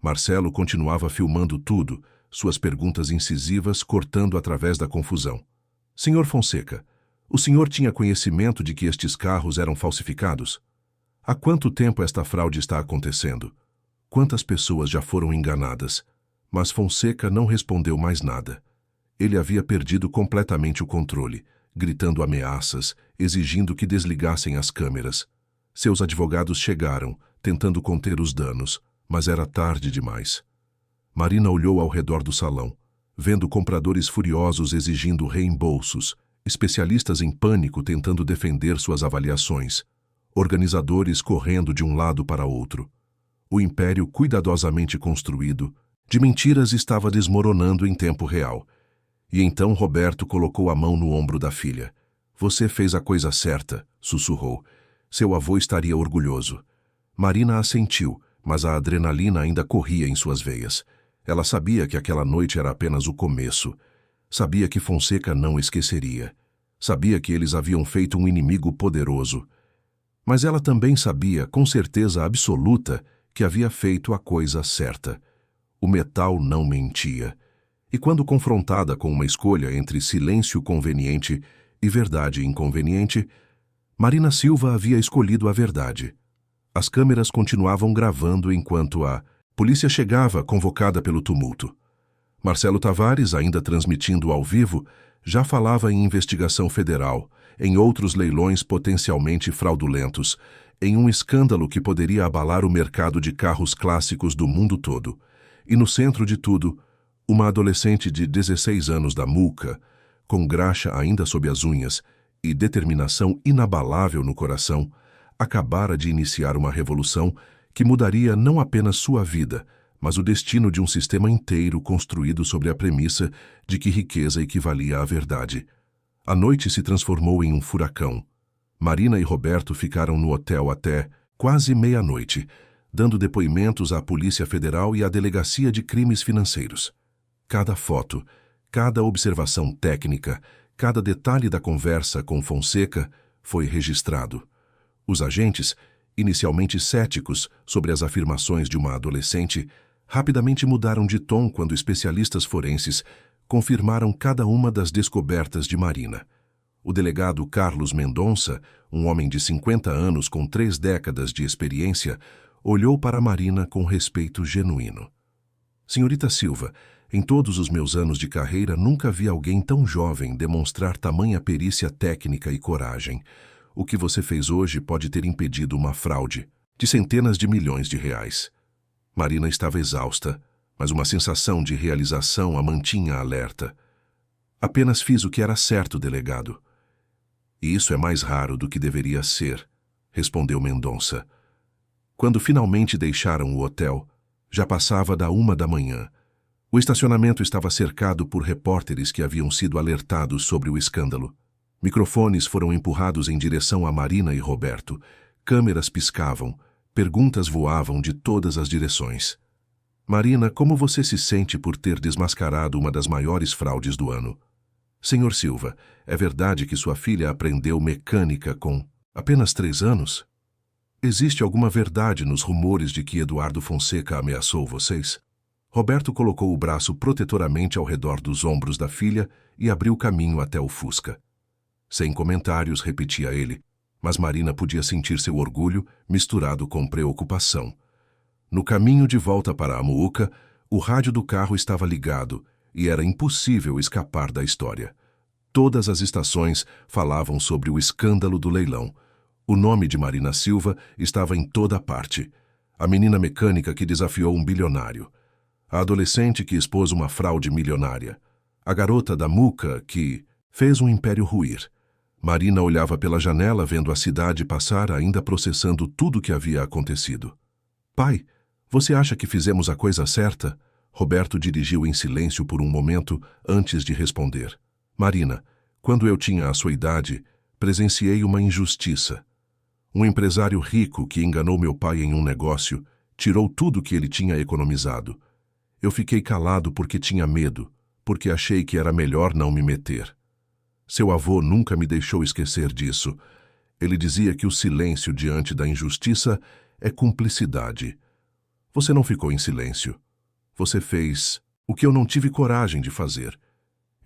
Marcelo continuava filmando tudo, suas perguntas incisivas cortando através da confusão. Senhor Fonseca, o senhor tinha conhecimento de que estes carros eram falsificados? Há quanto tempo esta fraude está acontecendo? Quantas pessoas já foram enganadas? Mas Fonseca não respondeu mais nada. Ele havia perdido completamente o controle, gritando ameaças, exigindo que desligassem as câmeras. Seus advogados chegaram, tentando conter os danos, mas era tarde demais. Marina olhou ao redor do salão, vendo compradores furiosos exigindo reembolsos, especialistas em pânico tentando defender suas avaliações, organizadores correndo de um lado para outro. O império cuidadosamente construído, de mentiras, estava desmoronando em tempo real. E então Roberto colocou a mão no ombro da filha. Você fez a coisa certa, sussurrou. Seu avô estaria orgulhoso. Marina assentiu, mas a adrenalina ainda corria em suas veias. Ela sabia que aquela noite era apenas o começo. Sabia que Fonseca não esqueceria. Sabia que eles haviam feito um inimigo poderoso. Mas ela também sabia, com certeza absoluta, que havia feito a coisa certa. O metal não mentia. E quando confrontada com uma escolha entre silêncio conveniente e verdade inconveniente, Marina Silva havia escolhido a verdade. As câmeras continuavam gravando enquanto a polícia chegava, convocada pelo tumulto. Marcelo Tavares, ainda transmitindo ao vivo, já falava em investigação federal, em outros leilões potencialmente fraudulentos, em um escândalo que poderia abalar o mercado de carros clássicos do mundo todo. E no centro de tudo, uma adolescente de 16 anos da Muca, com graxa ainda sob as unhas e determinação inabalável no coração, acabara de iniciar uma revolução que mudaria não apenas sua vida, mas o destino de um sistema inteiro construído sobre a premissa de que riqueza equivalia à verdade. A noite se transformou em um furacão. Marina e Roberto ficaram no hotel até quase meia-noite, dando depoimentos à Polícia Federal e à Delegacia de Crimes Financeiros. Cada foto, cada observação técnica, cada detalhe da conversa com Fonseca foi registrado. Os agentes, inicialmente céticos sobre as afirmações de uma adolescente, rapidamente mudaram de tom quando especialistas forenses confirmaram cada uma das descobertas de Marina. O delegado Carlos Mendonça, um homem de 50 anos com 3 décadas de experiência, olhou para Marina com respeito genuíno. Senhorita Silva, em todos os meus anos de carreira nunca vi alguém tão jovem demonstrar tamanha perícia técnica e coragem. O que você fez hoje pode ter impedido uma fraude de centenas de milhões de reais. Marina estava exausta, mas uma sensação de realização a mantinha alerta. Apenas fiz o que era certo, delegado. E isso é mais raro do que deveria ser, respondeu Mendonça. Quando finalmente deixaram o hotel, já passava da 1 da manhã. O estacionamento estava cercado por repórteres que haviam sido alertados sobre o escândalo. Microfones foram empurrados em direção a Marina e Roberto. Câmeras piscavam, perguntas voavam de todas as direções. Marina, como você se sente por ter desmascarado uma das maiores fraudes do ano? Senhor Silva, é verdade que sua filha aprendeu mecânica com apenas 3 anos? Existe alguma verdade nos rumores de que Eduardo Fonseca ameaçou vocês? Roberto colocou o braço protetoramente ao redor dos ombros da filha e abriu caminho até o Fusca. Sem comentários, repetia ele, mas Marina podia sentir seu orgulho misturado com preocupação. No caminho de volta para a Muca, o rádio do carro estava ligado e era impossível escapar da história. Todas as estações falavam sobre o escândalo do leilão. O nome de Marina Silva estava em toda parte. A menina mecânica que desafiou um bilionário. A adolescente que expôs uma fraude milionária. A garota da Muca que fez um império ruir. Marina olhava pela janela vendo a cidade passar, ainda processando tudo o que havia acontecido. Pai, você acha que fizemos a coisa certa? Roberto dirigiu em silêncio por um momento antes de responder. Marina, quando eu tinha a sua idade, presenciei uma injustiça. Um empresário rico que enganou meu pai em um negócio, tirou tudo que ele tinha economizado. Eu fiquei calado porque tinha medo, porque achei que era melhor não me meter. Seu avô nunca me deixou esquecer disso. Ele dizia que o silêncio diante da injustiça é cumplicidade. Você não ficou em silêncio. Você fez o que eu não tive coragem de fazer.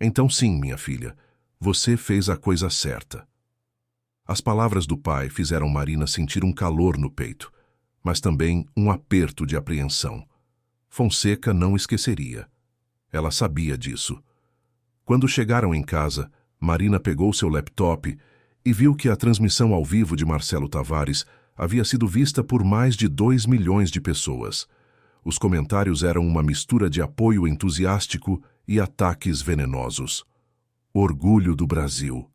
Então sim, minha filha, você fez a coisa certa. As palavras do pai fizeram Marina sentir um calor no peito, mas também um aperto de apreensão. Fonseca não esqueceria. Ela sabia disso. Quando chegaram em casa, Marina pegou seu laptop e viu que a transmissão ao vivo de Marcelo Tavares havia sido vista por mais de 2 milhões de pessoas. Os comentários eram uma mistura de apoio entusiástico e ataques venenosos. Orgulho do Brasil.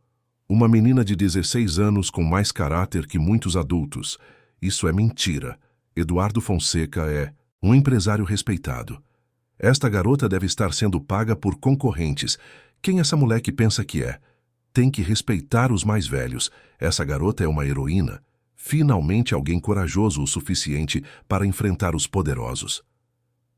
Uma menina de 16 anos com mais caráter que muitos adultos. Isso é mentira. Eduardo Fonseca é um empresário respeitado. Esta garota deve estar sendo paga por concorrentes. Quem essa moleque pensa que é? Tem que respeitar os mais velhos. Essa garota é uma heroína. Finalmente alguém corajoso o suficiente para enfrentar os poderosos.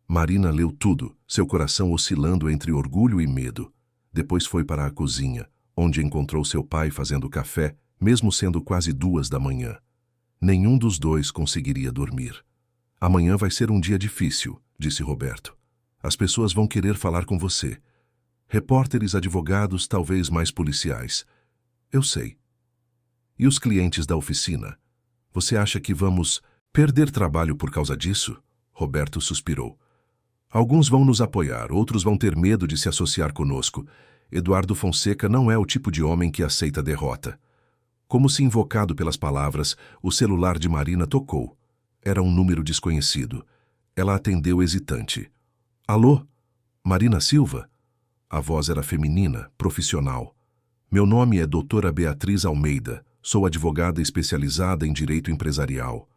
Marina leu tudo, seu coração oscilando entre orgulho e medo. Depois foi para a cozinha, onde encontrou seu pai fazendo café, mesmo sendo quase 2 da manhã. Nenhum dos dois conseguiria dormir. Amanhã vai ser um dia difícil, disse Roberto. As pessoas vão querer falar com você. Repórteres, advogados, talvez mais policiais. Eu sei. E os clientes da oficina? Você acha que vamos perder trabalho por causa disso? Roberto suspirou. Alguns vão nos apoiar, outros vão ter medo de se associar conosco. Eduardo Fonseca não é o tipo de homem que aceita derrota. Como se invocado pelas palavras, o celular de Marina tocou. Era um número desconhecido. Ela atendeu hesitante. Alô? Marina Silva? A voz era feminina, profissional. Meu nome é doutora Beatriz Almeida. Sou advogada especializada em direito empresarial.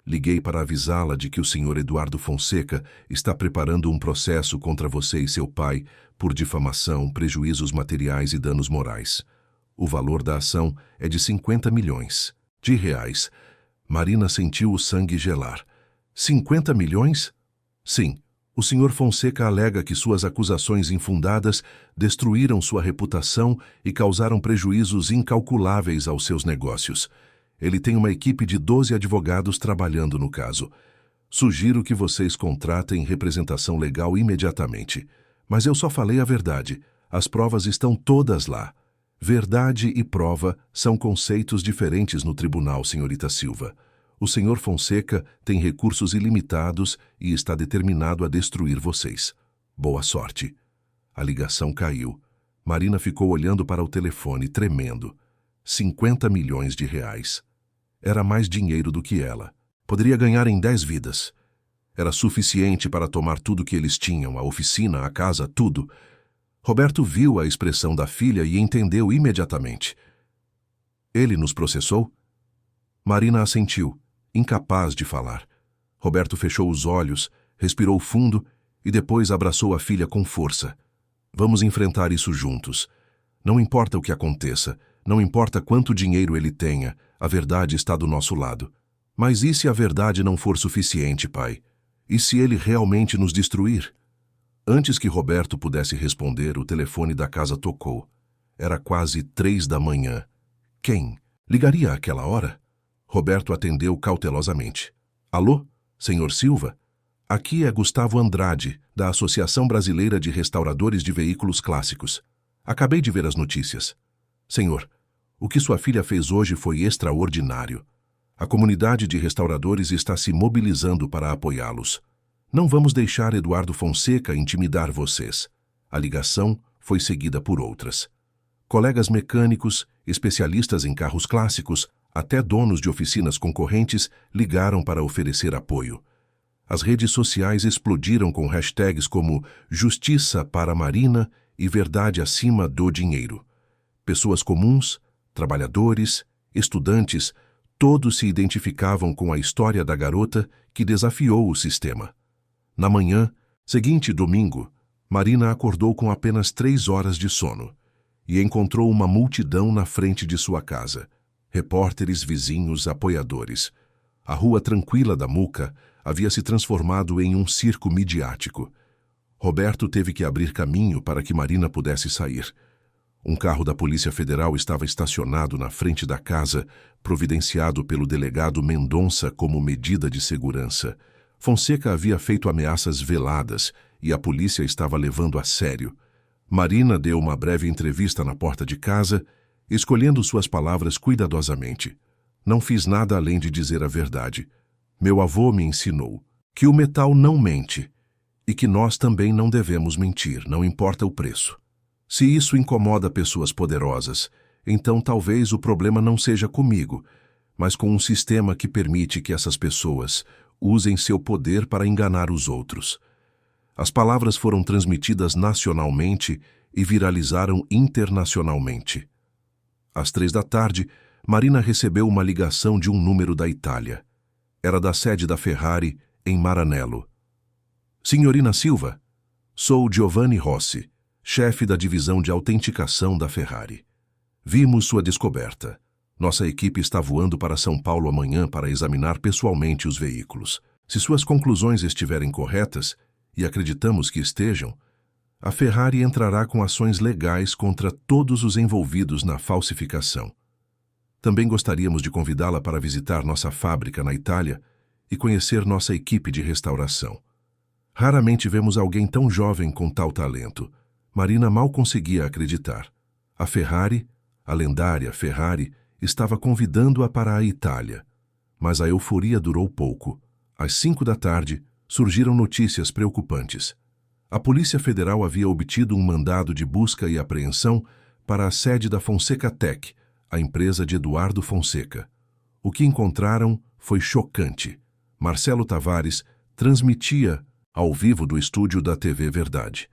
Liguei para avisá-la de que o senhor Eduardo Fonseca está preparando um processo contra você e seu pai por difamação, prejuízos materiais e danos morais. O valor da ação é de 50 milhões de reais. Marina sentiu o sangue gelar. 50 milhões? Sim. O senhor Fonseca alega que suas acusações infundadas destruíram sua reputação e causaram prejuízos incalculáveis aos seus negócios. Ele tem uma equipe de 12 advogados trabalhando no caso. Sugiro que vocês contratem representação legal imediatamente. Mas eu só falei a verdade. As provas estão todas lá. Verdade e prova são conceitos diferentes no tribunal, senhorita Silva. O senhor Fonseca tem recursos ilimitados e está determinado a destruir vocês. Boa sorte. A ligação caiu. Marina ficou olhando para o telefone, tremendo. 50 milhões de reais. Era mais dinheiro do que ela. Poderia ganhar em 10 vidas. Era suficiente para tomar tudo que eles tinham, a oficina, a casa, tudo. Roberto viu a expressão da filha e entendeu imediatamente. Ele nos processou? Marina assentiu, incapaz de falar. Roberto fechou os olhos, respirou fundo e depois abraçou a filha com força. Vamos enfrentar isso juntos. Não importa o que aconteça, não importa quanto dinheiro ele tenha, a verdade está do nosso lado. Mas e se a verdade não for suficiente, pai? E se ele realmente nos destruir? Antes que Roberto pudesse responder, o telefone da casa tocou. Era quase 3 da manhã. Quem? Ligaria àquela hora? Roberto atendeu cautelosamente. Alô, senhor Silva? Aqui é Gustavo Andrade, da Associação Brasileira de Restauradores de Veículos Clássicos. Acabei de ver as notícias. Senhor, o que sua filha fez hoje foi extraordinário. A comunidade de restauradores está se mobilizando para apoiá-los. Não vamos deixar Eduardo Fonseca intimidar vocês. A ligação foi seguida por outras. Colegas mecânicos, especialistas em carros clássicos, até donos de oficinas concorrentes ligaram para oferecer apoio. As redes sociais explodiram com hashtags como Justiça para Marina e Verdade acima do dinheiro. Pessoas comuns, trabalhadores, estudantes, todos se identificavam com a história da garota que desafiou o sistema. Na manhã, seguinte domingo, Marina acordou com apenas 3 horas de sono e encontrou uma multidão na frente de sua casa. Repórteres, vizinhos, apoiadores. A rua tranquila da Muca havia se transformado em um circo midiático. Roberto teve que abrir caminho para que Marina pudesse sair. Um carro da Polícia Federal estava estacionado na frente da casa, providenciado pelo delegado Mendonça como medida de segurança. Fonseca havia feito ameaças veladas e a polícia estava levando a sério. Marina deu uma breve entrevista na porta de casa, escolhendo suas palavras cuidadosamente. Não fiz nada além de dizer a verdade. Meu avô me ensinou que o metal não mente e que nós também não devemos mentir, não importa o preço. Se isso incomoda pessoas poderosas, então talvez o problema não seja comigo, mas com um sistema que permite que essas pessoas usem seu poder para enganar os outros. As palavras foram transmitidas nacionalmente e viralizaram internacionalmente. Às 3 da tarde, Marina recebeu uma ligação de um número da Itália. Era da sede da Ferrari, em Maranello. Signorina Silva, sou Giovanni Rossi, chefe da divisão de autenticação da Ferrari. Vimos sua descoberta. Nossa equipe está voando para São Paulo amanhã para examinar pessoalmente os veículos. Se suas conclusões estiverem corretas, e acreditamos que estejam, a Ferrari entrará com ações legais contra todos os envolvidos na falsificação. Também gostaríamos de convidá-la para visitar nossa fábrica na Itália e conhecer nossa equipe de restauração. Raramente vemos alguém tão jovem com tal talento. Marina mal conseguia acreditar. A Ferrari, a lendária Ferrari, estava convidando-a para a Itália. Mas a euforia durou pouco. Às 5 da tarde, surgiram notícias preocupantes. A Polícia Federal havia obtido um mandado de busca e apreensão para a sede da Fonseca Tech, a empresa de Eduardo Fonseca. O que encontraram foi chocante. Marcelo Tavares transmitia ao vivo do estúdio da TV Verdade.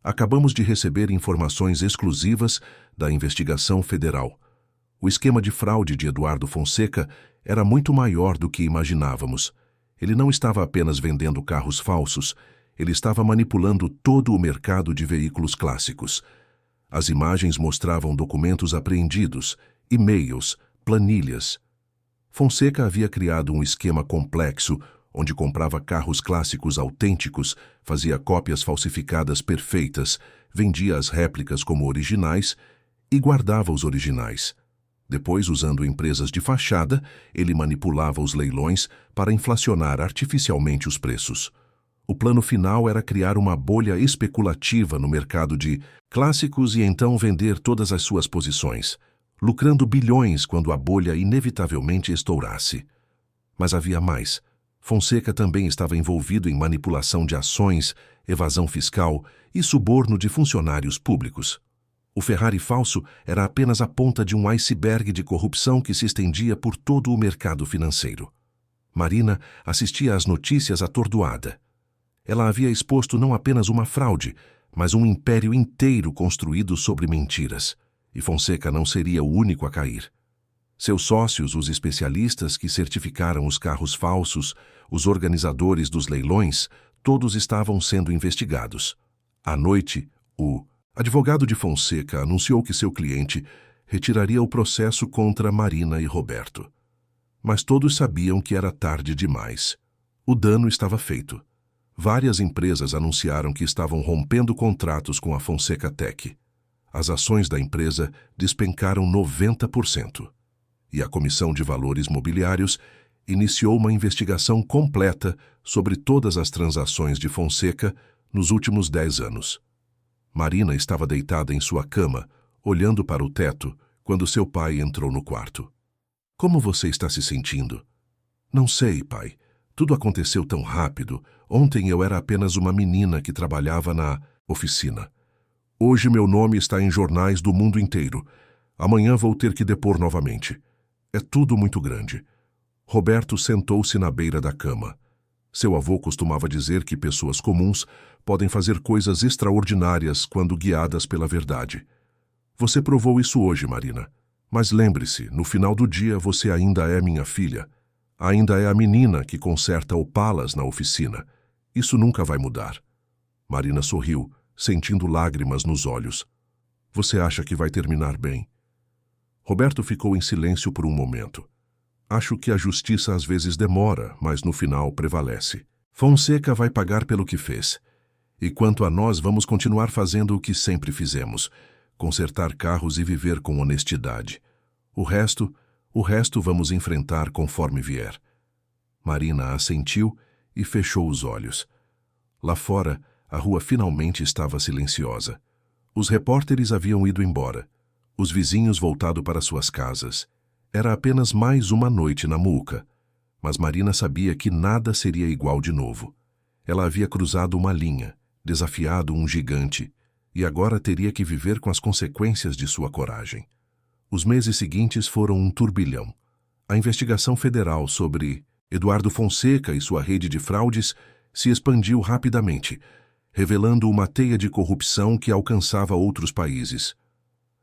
Acabamos de receber informações exclusivas da investigação federal. O esquema de fraude de Eduardo Fonseca era muito maior do que imaginávamos. Ele não estava apenas vendendo carros falsos, ele estava manipulando todo o mercado de veículos clássicos. As imagens mostravam documentos apreendidos, e-mails, planilhas. Fonseca havia criado um esquema complexo onde comprava carros clássicos autênticos, fazia cópias falsificadas perfeitas, vendia as réplicas como originais e guardava os originais. Depois, usando empresas de fachada, ele manipulava os leilões para inflacionar artificialmente os preços. O plano final era criar uma bolha especulativa no mercado de clássicos e então vender todas as suas posições, lucrando bilhões quando a bolha inevitavelmente estourasse. Mas havia mais. Fonseca também estava envolvido em manipulação de ações, evasão fiscal e suborno de funcionários públicos. O Ferrari falso era apenas a ponta de um iceberg de corrupção que se estendia por todo o mercado financeiro. Marina assistia às notícias atordoada. Ela havia exposto não apenas uma fraude, mas um império inteiro construído sobre mentiras. E Fonseca não seria o único a cair. Seus sócios, os especialistas que certificaram os carros falsos, os organizadores dos leilões, todos estavam sendo investigados. À noite, o advogado de Fonseca anunciou que seu cliente retiraria o processo contra Marina e Roberto. Mas todos sabiam que era tarde demais. O dano estava feito. Várias empresas anunciaram que estavam rompendo contratos com a Fonseca Tech. As ações da empresa despencaram 90%. E a Comissão de Valores Mobiliários iniciou uma investigação completa sobre todas as transações de Fonseca nos últimos 10 anos. Marina estava deitada em sua cama, olhando para o teto, quando seu pai entrou no quarto. — Como você está se sentindo? — Não sei, pai. Tudo aconteceu tão rápido. Ontem eu era apenas uma menina que trabalhava na oficina. Hoje meu nome está em jornais do mundo inteiro. Amanhã vou ter que depor novamente. É tudo muito grande. Roberto sentou-se na beira da cama. Seu avô costumava dizer que pessoas comuns podem fazer coisas extraordinárias quando guiadas pela verdade. Você provou isso hoje, Marina. Mas lembre-se, no final do dia você ainda é minha filha. Ainda é a menina que conserta opalas na oficina. Isso nunca vai mudar. Marina sorriu, sentindo lágrimas nos olhos. Você acha que vai terminar bem? Roberto ficou em silêncio por um momento. Acho que a justiça às vezes demora, mas no final prevalece. Fonseca vai pagar pelo que fez. E quanto a nós, vamos continuar fazendo o que sempre fizemos: consertar carros e viver com honestidade. O resto vamos enfrentar conforme vier. Marina assentiu e fechou os olhos. Lá fora, a rua finalmente estava silenciosa. Os repórteres haviam ido embora. Os vizinhos voltado para suas casas. Era apenas mais uma noite na Muca. Mas Marina sabia que nada seria igual de novo. Ela havia cruzado uma linha, desafiado um gigante, e agora teria que viver com as consequências de sua coragem. Os meses seguintes foram um turbilhão. A investigação federal sobre Eduardo Fonseca e sua rede de fraudes se expandiu rapidamente, revelando uma teia de corrupção que alcançava outros países.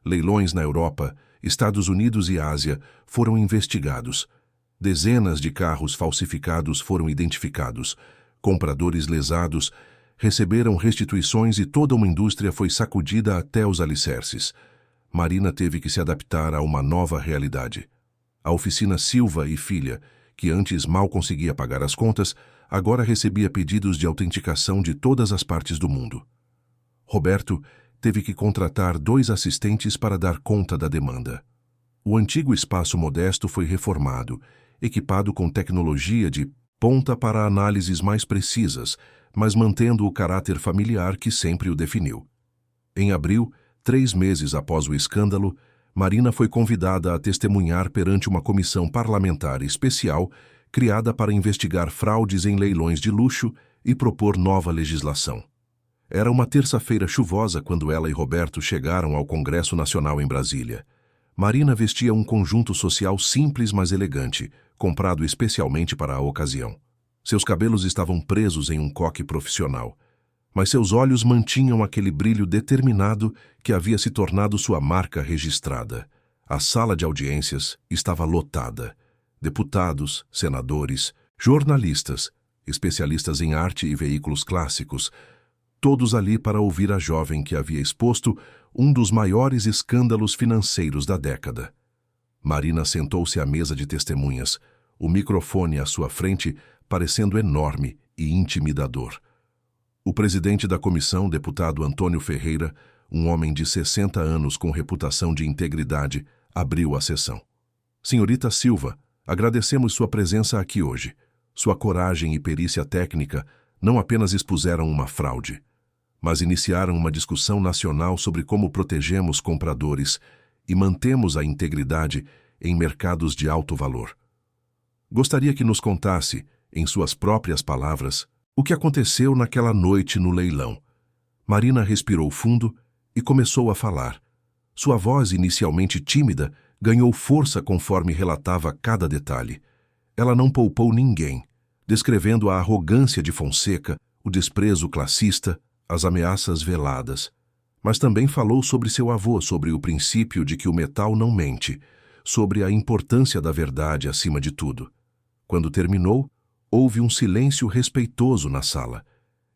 Leilões na Europa, Estados Unidos e Ásia foram investigados. Dezenas de carros falsificados foram identificados. Compradores lesados receberam restituições e toda uma indústria foi sacudida até os alicerces. Marina teve que se adaptar a uma nova realidade. A oficina Silva e Filha, que antes mal conseguia pagar as contas, agora recebia pedidos de autenticação de todas as partes do mundo. Roberto teve que contratar 2 assistentes para dar conta da demanda. O antigo espaço modesto foi reformado, equipado com tecnologia de ponta para análises mais precisas, mas mantendo o caráter familiar que sempre o definiu. Em abril, 3 meses após o escândalo, Marina foi convidada a testemunhar perante uma comissão parlamentar especial criada para investigar fraudes em leilões de luxo e propor nova legislação. Era uma terça-feira chuvosa quando ela e Roberto chegaram ao Congresso Nacional em Brasília. Marina vestia um conjunto social simples, mas elegante, comprado especialmente para a ocasião. Seus cabelos estavam presos em um coque profissional, mas seus olhos mantinham aquele brilho determinado que havia se tornado sua marca registrada. A sala de audiências estava lotada. Deputados, senadores, jornalistas, especialistas em arte e veículos clássicos, todos ali para ouvir a jovem que havia exposto um dos maiores escândalos financeiros da década. Marina sentou-se à mesa de testemunhas, o microfone à sua frente parecendo enorme e intimidador. O presidente da comissão, deputado Antônio Ferreira, um homem de 60 anos com reputação de integridade, abriu a sessão. Senhorita Silva, agradecemos sua presença aqui hoje. Sua coragem e perícia técnica não apenas expuseram uma fraude, mas iniciaram uma discussão nacional sobre como protegemos compradores e mantemos a integridade em mercados de alto valor. Gostaria que nos contasse, em suas próprias palavras, o que aconteceu naquela noite no leilão. Marina respirou fundo e começou a falar. Sua voz, inicialmente tímida, ganhou força conforme relatava cada detalhe. Ela não poupou ninguém, descrevendo a arrogância de Fonseca, o desprezo classista, as ameaças veladas. Mas também falou sobre seu avô, sobre o princípio de que o metal não mente, sobre a importância da verdade acima de tudo. Quando terminou, houve um silêncio respeitoso na sala.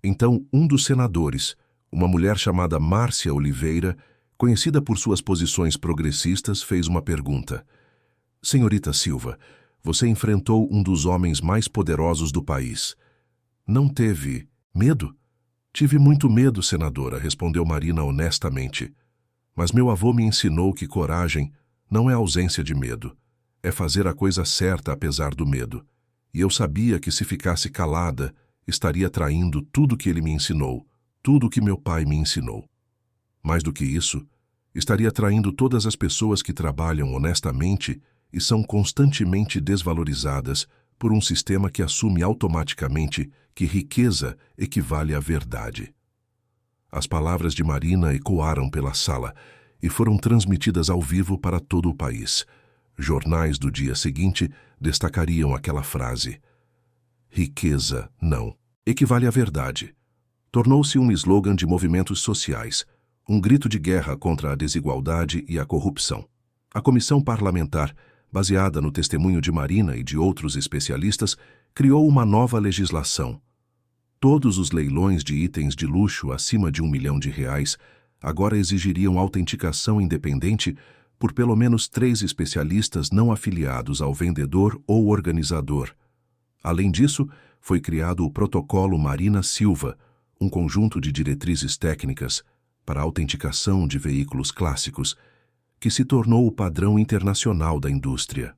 Então, um dos senadores, uma mulher chamada Márcia Oliveira, conhecida por suas posições progressistas, fez uma pergunta. Senhorita Silva, você enfrentou um dos homens mais poderosos do país. Não teve medo? Tive muito medo, senadora, respondeu Marina honestamente. Mas meu avô me ensinou que coragem não é ausência de medo. É fazer a coisa certa apesar do medo. E eu sabia que se ficasse calada, estaria traindo tudo que ele me ensinou, tudo que meu pai me ensinou. Mais do que isso, estaria traindo todas as pessoas que trabalham honestamente e são constantemente desvalorizadas por um sistema que assume automaticamente que riqueza equivale à verdade. As palavras de Marina ecoaram pela sala e foram transmitidas ao vivo para todo o país. Jornais do dia seguinte destacariam aquela frase. Riqueza não equivale à verdade. Tornou-se um slogan de movimentos sociais, um grito de guerra contra a desigualdade e a corrupção. A comissão parlamentar, baseada no testemunho de Marina e de outros especialistas, criou uma nova legislação. Todos os leilões de itens de luxo acima de R$ 1 milhão agora exigiriam autenticação independente por pelo menos 3 especialistas não afiliados ao vendedor ou organizador. Além disso, foi criado o Protocolo Marina Silva, um conjunto de diretrizes técnicas para a autenticação de veículos clássicos, que se tornou o padrão internacional da indústria.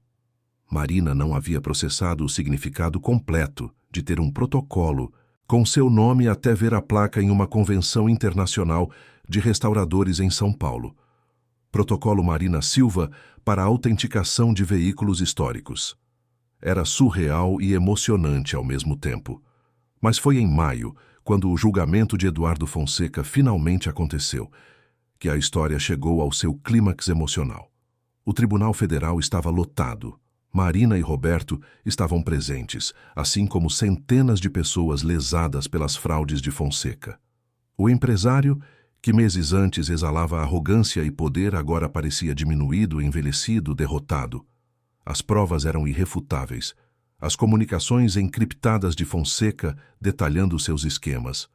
Marina não havia processado o significado completo de ter um protocolo com seu nome até ver a placa em uma convenção internacional de restauradores em São Paulo. Protocolo Marina Silva para a autenticação de veículos históricos. Era surreal e emocionante ao mesmo tempo. Mas foi em maio, quando o julgamento de Eduardo Fonseca finalmente aconteceu, que a história chegou ao seu clímax emocional. O Tribunal Federal estava lotado. Marina e Roberto estavam presentes, assim como centenas de pessoas lesadas pelas fraudes de Fonseca. O empresário, que meses antes exalava arrogância e poder, agora parecia diminuído, envelhecido, derrotado. As provas eram irrefutáveis. As comunicações encriptadas de Fonseca detalhando seus esquemas.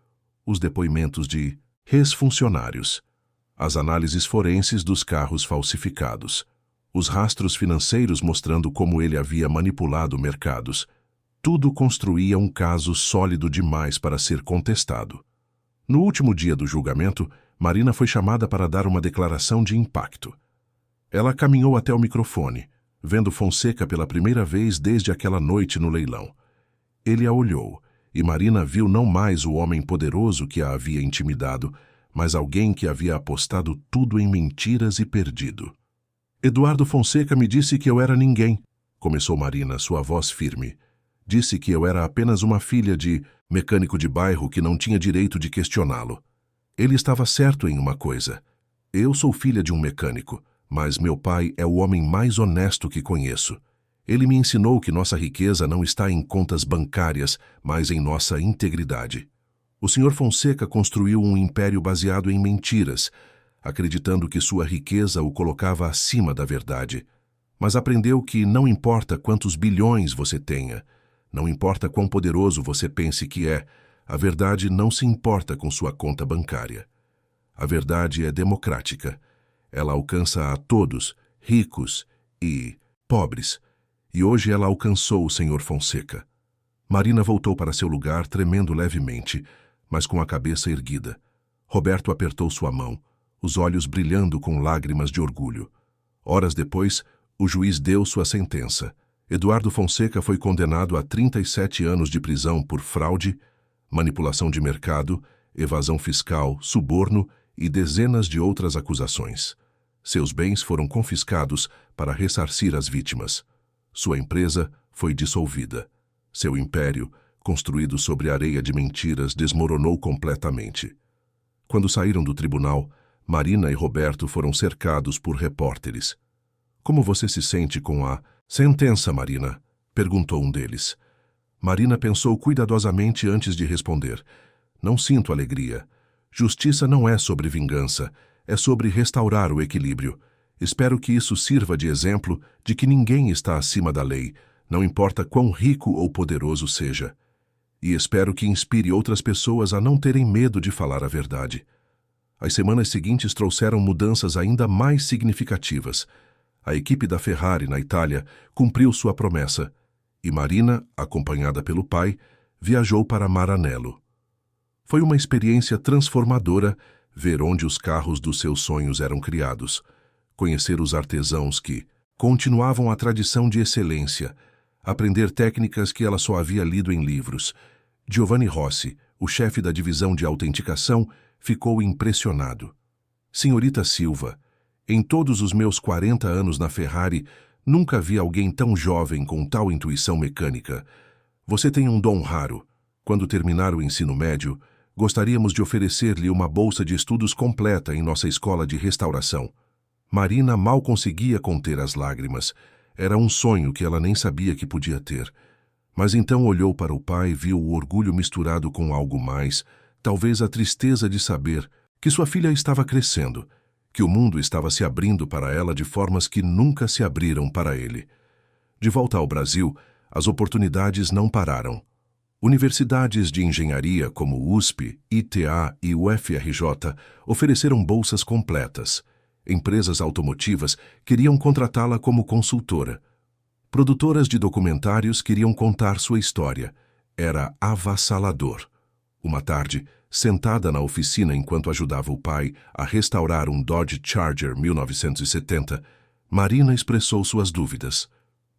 Os depoimentos de ex-funcionários. As análises forenses dos carros falsificados. Os rastros financeiros mostrando como ele havia manipulado mercados. Tudo construía um caso sólido demais para ser contestado. No último dia do julgamento, Marina foi chamada para dar uma declaração de impacto. Ela caminhou até o microfone, vendo Fonseca pela primeira vez desde aquela noite no leilão. Ele a olhou, e Marina viu não mais o homem poderoso que a havia intimidado, mas alguém que havia apostado tudo em mentiras e perdido. Eduardo Fonseca me disse que eu era ninguém, começou Marina, sua voz firme. Disse que eu era apenas uma filha de mecânico de bairro que não tinha direito de questioná-lo. Ele estava certo em uma coisa. Eu sou filha de um mecânico, mas meu pai é o homem mais honesto que conheço. Ele me ensinou que nossa riqueza não está em contas bancárias, mas em nossa integridade. O Sr. Fonseca construiu um império baseado em mentiras, acreditando que sua riqueza o colocava acima da verdade. Mas aprendeu que não importa quantos bilhões você tenha, não importa quão poderoso você pense que é, a verdade não se importa com sua conta bancária. A verdade é democrática. Ela alcança a todos, ricos e pobres. E hoje ela alcançou o Sr. Fonseca. Marina voltou para seu lugar, tremendo levemente, mas com a cabeça erguida. Roberto apertou sua mão, os olhos brilhando com lágrimas de orgulho. Horas depois, o juiz deu sua sentença. Eduardo Fonseca foi condenado a 37 anos de prisão por fraude, manipulação de mercado, evasão fiscal, suborno e dezenas de outras acusações. Seus bens foram confiscados para ressarcir as vítimas. Sua empresa foi dissolvida. Seu império, construído sobre areia de mentiras, desmoronou completamente. Quando saíram do tribunal, Marina e Roberto foram cercados por repórteres. Como você se sente com a sentença, Marina? Perguntou um deles. Marina pensou cuidadosamente antes de responder. Não sinto alegria. Justiça não é sobre vingança, é sobre restaurar o equilíbrio. Espero que isso sirva de exemplo de que ninguém está acima da lei, não importa quão rico ou poderoso seja. E espero que inspire outras pessoas a não terem medo de falar a verdade. As semanas seguintes trouxeram mudanças ainda mais significativas. A equipe da Ferrari, na Itália, cumpriu sua promessa, e Marina, acompanhada pelo pai, viajou para Maranello. Foi uma experiência transformadora ver onde os carros dos seus sonhos eram criados, conhecer os artesãos que continuavam a tradição de excelência, aprender técnicas que ela só havia lido em livros. Giovanni Rossi, o chefe da divisão de autenticação, ficou impressionado. Senhorita Silva, em todos os meus 40 anos na Ferrari, nunca vi alguém tão jovem com tal intuição mecânica. Você tem um dom raro. Quando terminar o ensino médio, gostaríamos de oferecer-lhe uma bolsa de estudos completa em nossa escola de restauração. Marina mal conseguia conter as lágrimas. Era um sonho que ela nem sabia que podia ter. Mas então olhou para o pai e viu o orgulho misturado com algo mais, talvez a tristeza de saber que sua filha estava crescendo, que o mundo estava se abrindo para ela de formas que nunca se abriram para ele. De volta ao Brasil, as oportunidades não pararam. Universidades de engenharia como USP, ITA e UFRJ ofereceram bolsas completas. Empresas automotivas queriam contratá-la como consultora. Produtoras de documentários queriam contar sua história. Era avassalador. Uma tarde, sentada na oficina enquanto ajudava o pai a restaurar um Dodge Charger 1970, Marina expressou suas dúvidas.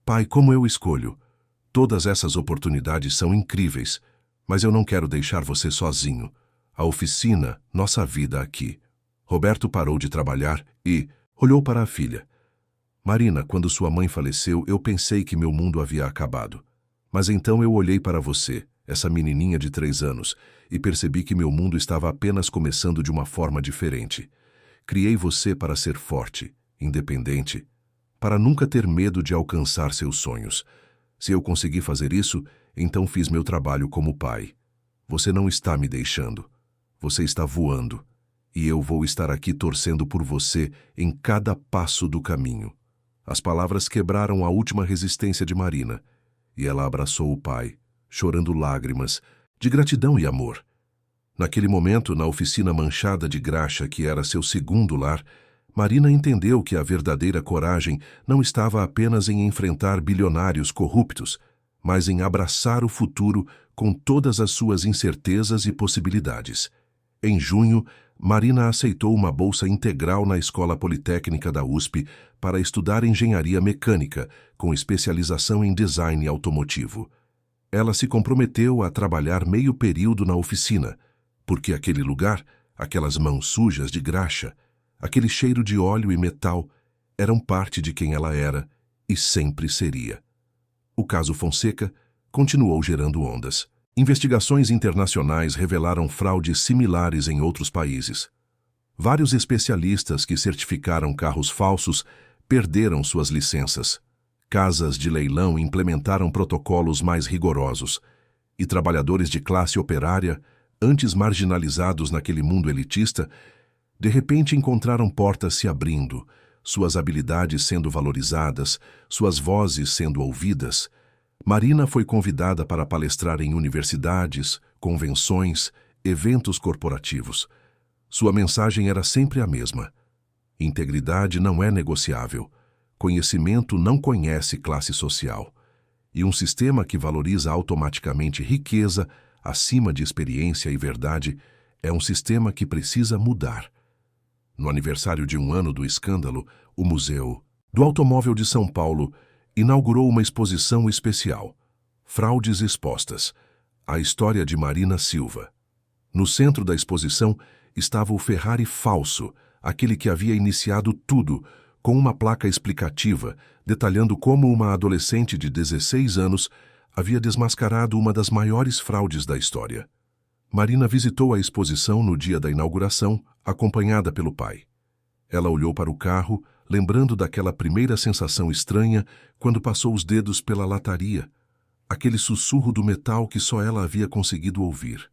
Pai, como eu escolho? Todas essas oportunidades são incríveis, mas eu não quero deixar você sozinho. A oficina, nossa vida aqui. Roberto parou de trabalhar e olhou para a filha. Marina, quando sua mãe faleceu, eu pensei que meu mundo havia acabado. Mas então eu olhei para você, essa menininha de 3 anos, e percebi que meu mundo estava apenas começando de uma forma diferente. Criei você para ser forte, independente, para nunca ter medo de alcançar seus sonhos. Se eu consegui fazer isso, então fiz meu trabalho como pai. Você não está me deixando. Você está voando. E eu vou estar aqui torcendo por você em cada passo do caminho. As palavras quebraram a última resistência de Marina, e ela abraçou o pai, chorando lágrimas, de gratidão e amor. Naquele momento, na oficina manchada de graxa que era seu segundo lar, Marina entendeu que a verdadeira coragem não estava apenas em enfrentar bilionários corruptos, mas em abraçar o futuro com todas as suas incertezas e possibilidades. Em junho, Marina aceitou uma bolsa integral na Escola Politécnica da USP para estudar engenharia mecânica, com especialização em design automotivo. Ela se comprometeu a trabalhar meio período na oficina, porque aquele lugar, aquelas mãos sujas de graxa, aquele cheiro de óleo e metal, eram parte de quem ela era e sempre seria. O caso Fonseca continuou gerando ondas. Investigações internacionais revelaram fraudes similares em outros países. Vários especialistas que certificaram carros falsos perderam suas licenças. Casas de leilão implementaram protocolos mais rigorosos. E trabalhadores de classe operária, antes marginalizados naquele mundo elitista, de repente encontraram portas se abrindo, suas habilidades sendo valorizadas, suas vozes sendo ouvidas. Marina foi convidada para palestrar em universidades, convenções, eventos corporativos. Sua mensagem era sempre a mesma: integridade não é negociável, conhecimento não conhece classe social, e um sistema que valoriza automaticamente riqueza acima de experiência e verdade é um sistema que precisa mudar. No aniversário de 1 ano do escândalo, o Museu do Automóvel de São Paulo inaugurou uma exposição especial, Fraudes Expostas, a história de Marina Silva. No centro da exposição estava o Ferrari falso, aquele que havia iniciado tudo, com uma placa explicativa, detalhando como uma adolescente de 16 anos havia desmascarado uma das maiores fraudes da história. Marina visitou a exposição no dia da inauguração, acompanhada pelo pai. Ela olhou para o carro, lembrando daquela primeira sensação estranha quando passou os dedos pela lataria, aquele sussurro do metal que só ela havia conseguido ouvir.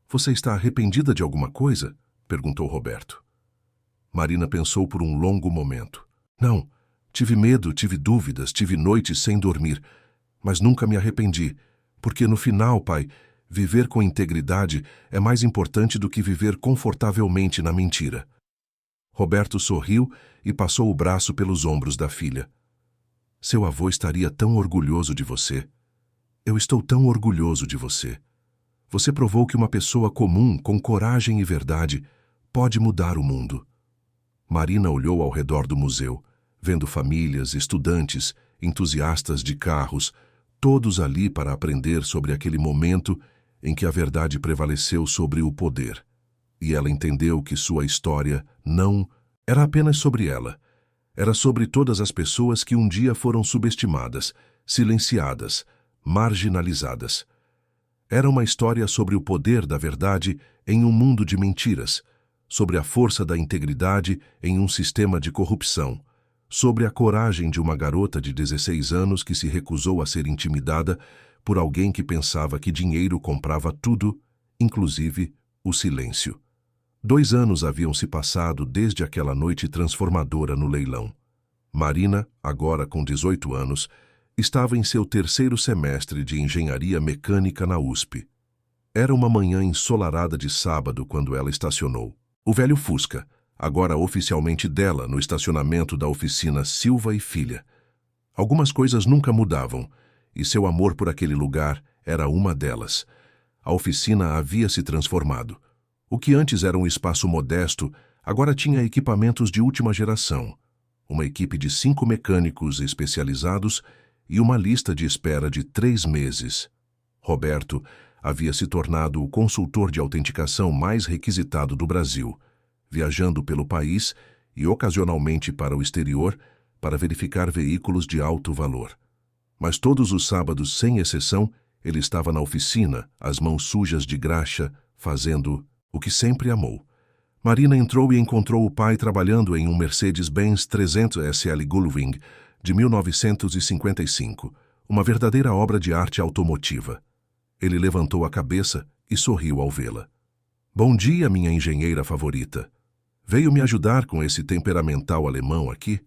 "Você está arrependida de alguma coisa?" perguntou Roberto. Marina pensou por um longo momento. "Não, tive medo, tive dúvidas, tive noites sem dormir, mas nunca me arrependi, porque no final, pai, viver com integridade é mais importante do que viver confortavelmente na mentira." Roberto sorriu e passou o braço pelos ombros da filha. "Seu avô estaria tão orgulhoso de você. Eu estou tão orgulhoso de você. Você provou que uma pessoa comum, com coragem e verdade, pode mudar o mundo." Marina olhou ao redor do museu, vendo famílias, estudantes, entusiastas de carros, todos ali para aprender sobre aquele momento em que a verdade prevaleceu sobre o poder. E ela entendeu que sua história não era apenas sobre ela. Era sobre todas as pessoas que um dia foram subestimadas, silenciadas, marginalizadas. Era uma história sobre o poder da verdade em um mundo de mentiras, sobre a força da integridade em um sistema de corrupção, sobre a coragem de uma garota de 16 anos que se recusou a ser intimidada por alguém que pensava que dinheiro comprava tudo, inclusive o silêncio. 2 anos haviam se passado desde aquela noite transformadora no leilão. Marina, agora com 18 anos, estava em seu 3º semestre de engenharia mecânica na USP. Era uma manhã ensolarada de sábado quando ela estacionou. O velho Fusca, agora oficialmente dela, no estacionamento da oficina Silva e Filha. Algumas coisas nunca mudavam, e seu amor por aquele lugar era uma delas. A oficina havia se transformado. O que antes era um espaço modesto, agora tinha equipamentos de última geração, uma equipe de 5 mecânicos especializados e uma lista de espera de 3 meses. Roberto havia se tornado o consultor de autenticação mais requisitado do Brasil, viajando pelo país e ocasionalmente para o exterior para verificar veículos de alto valor. Mas todos os sábados, sem exceção, ele estava na oficina, as mãos sujas de graxa, fazendo o que sempre amou. Marina entrou e encontrou o pai trabalhando em um Mercedes-Benz 300 SL Gullwing de 1955, uma verdadeira obra de arte automotiva. Ele levantou a cabeça e sorriu ao vê-la. "Bom dia, minha engenheira favorita. Veio me ajudar com esse temperamental alemão aqui?"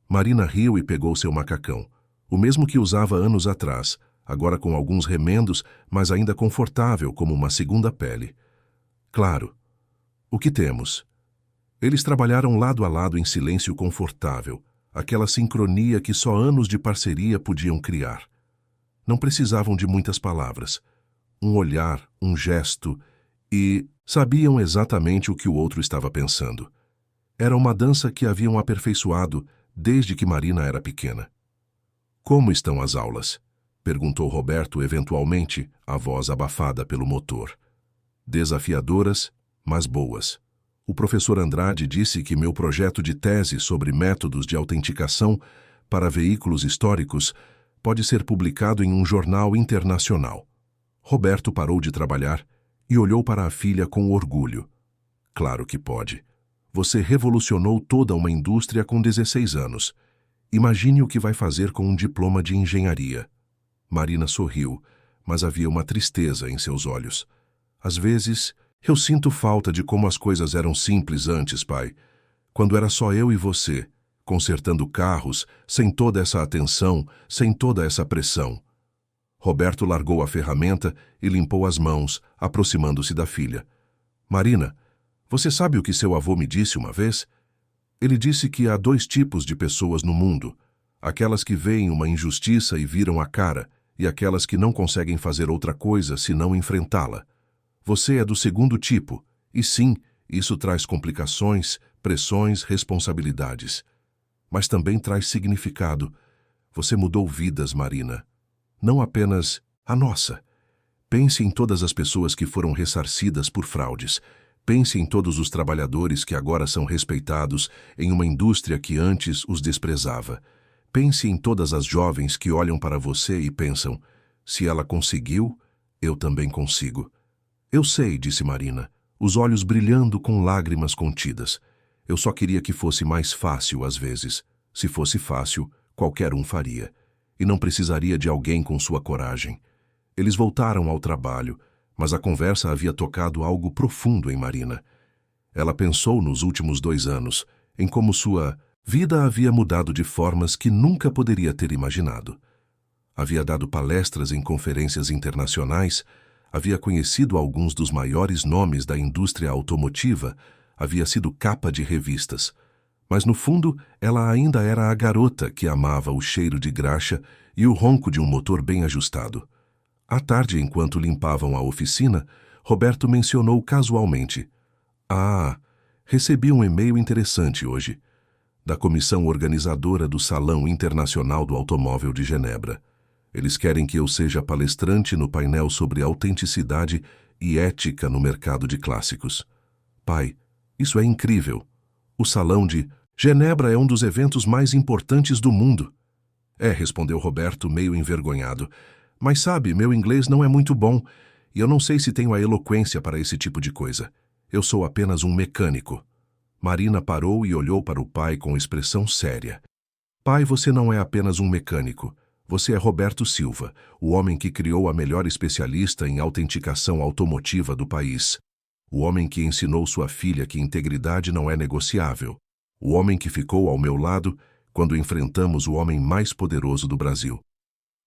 Marina riu e pegou seu macacão, o mesmo que usava anos atrás, agora com alguns remendos, mas ainda confortável como uma segunda pele. "Claro. O que temos?" Eles trabalharam lado a lado em silêncio confortável, aquela sincronia que só anos de parceria podiam criar. Não precisavam de muitas palavras. Um olhar, um gesto, e sabiam exatamente o que o outro estava pensando. Era uma dança que haviam aperfeiçoado desde que Marina era pequena. "Como estão as aulas?" perguntou Roberto eventualmente, a voz abafada pelo motor. "Desafiadoras, mas boas. O professor Andrade disse que meu projeto de tese sobre métodos de autenticação para veículos históricos pode ser publicado em um jornal internacional." Roberto parou de trabalhar e olhou para a filha com orgulho. "Claro que pode. Você revolucionou toda uma indústria com 16 anos. Imagine o que vai fazer com um diploma de engenharia. Marina sorriu, mas havia uma tristeza em seus olhos. Às vezes, eu sinto falta de como as coisas eram simples antes, pai. Quando era só eu e você, consertando carros, sem toda essa atenção, sem toda essa pressão. Roberto largou a ferramenta e limpou as mãos, aproximando-se da filha. Marina, você sabe o que seu avô me disse uma vez? Ele disse que há 2 tipos de pessoas no mundo. Aquelas que veem uma injustiça e viram a cara, e aquelas que não conseguem fazer outra coisa senão enfrentá-la. Você é do segundo tipo, e sim, isso traz complicações, pressões, responsabilidades. Mas também traz significado. Você mudou vidas, Marina. Não apenas a nossa. Pense em todas as pessoas que foram ressarcidas por fraudes. Pense em todos os trabalhadores que agora são respeitados em uma indústria que antes os desprezava. Pense em todas as jovens que olham para você e pensam, se ela conseguiu, eu também consigo. Eu sei, disse Marina, os olhos brilhando com lágrimas contidas. Eu só queria que fosse mais fácil às vezes. Se fosse fácil, qualquer um faria. E não precisaria de alguém com sua coragem. Eles voltaram ao trabalho, mas a conversa havia tocado algo profundo em Marina. Ela pensou nos últimos 2 anos, em como sua vida havia mudado de formas que nunca poderia ter imaginado. Havia dado palestras em conferências internacionais, havia conhecido alguns dos maiores nomes da indústria automotiva, havia sido capa de revistas. Mas no fundo, ela ainda era a garota que amava o cheiro de graxa e o ronco de um motor bem ajustado. À tarde, enquanto limpavam a oficina, Roberto mencionou casualmente: "Ah, recebi um e-mail interessante hoje, da comissão organizadora do Salão Internacional do Automóvel de Genebra. Eles querem que eu seja palestrante no painel sobre autenticidade e ética no mercado de clássicos. Pai, isso é incrível. O Salão de Genebra é um dos eventos mais importantes do mundo." "É", respondeu Roberto, meio envergonhado. "Mas sabe, meu inglês não é muito bom, e eu não sei se tenho a eloquência para esse tipo de coisa. Eu sou apenas um mecânico." Marina parou e olhou para o pai com expressão séria. "Pai, você não é apenas um mecânico. Você é Roberto Silva, o homem que criou a melhor especialista em autenticação automotiva do país. O homem que ensinou sua filha que integridade não é negociável. O homem que ficou ao meu lado quando enfrentamos o homem mais poderoso do Brasil.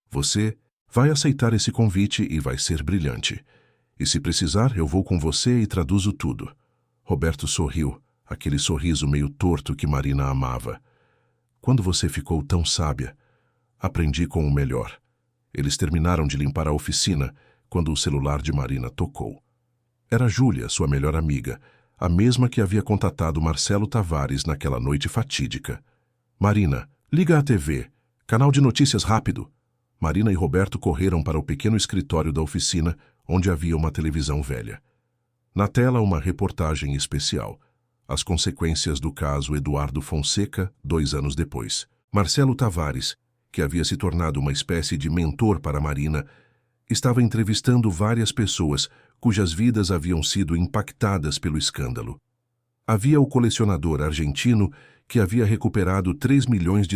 Você vai aceitar esse convite e vai ser brilhante. E se precisar, eu vou com você e traduzo tudo." Roberto sorriu, aquele sorriso meio torto que Marina amava. "Quando você ficou tão sábia, aprendi com o melhor." Eles terminaram de limpar a oficina quando o celular de Marina tocou. Era Júlia, sua melhor amiga, a mesma que havia contatado Marcelo Tavares naquela noite fatídica. "Marina, liga a TV. Canal de notícias rápido." Marina e Roberto correram para o pequeno escritório da oficina, onde havia uma televisão velha. Na tela, uma reportagem especial. As consequências do caso Eduardo Fonseca, 2 anos depois. Marcelo Tavares, que havia se tornado uma espécie de mentor para Marina, estava entrevistando várias pessoas cujas vidas haviam sido impactadas pelo escândalo. Havia o colecionador argentino que havia recuperado $3 milhões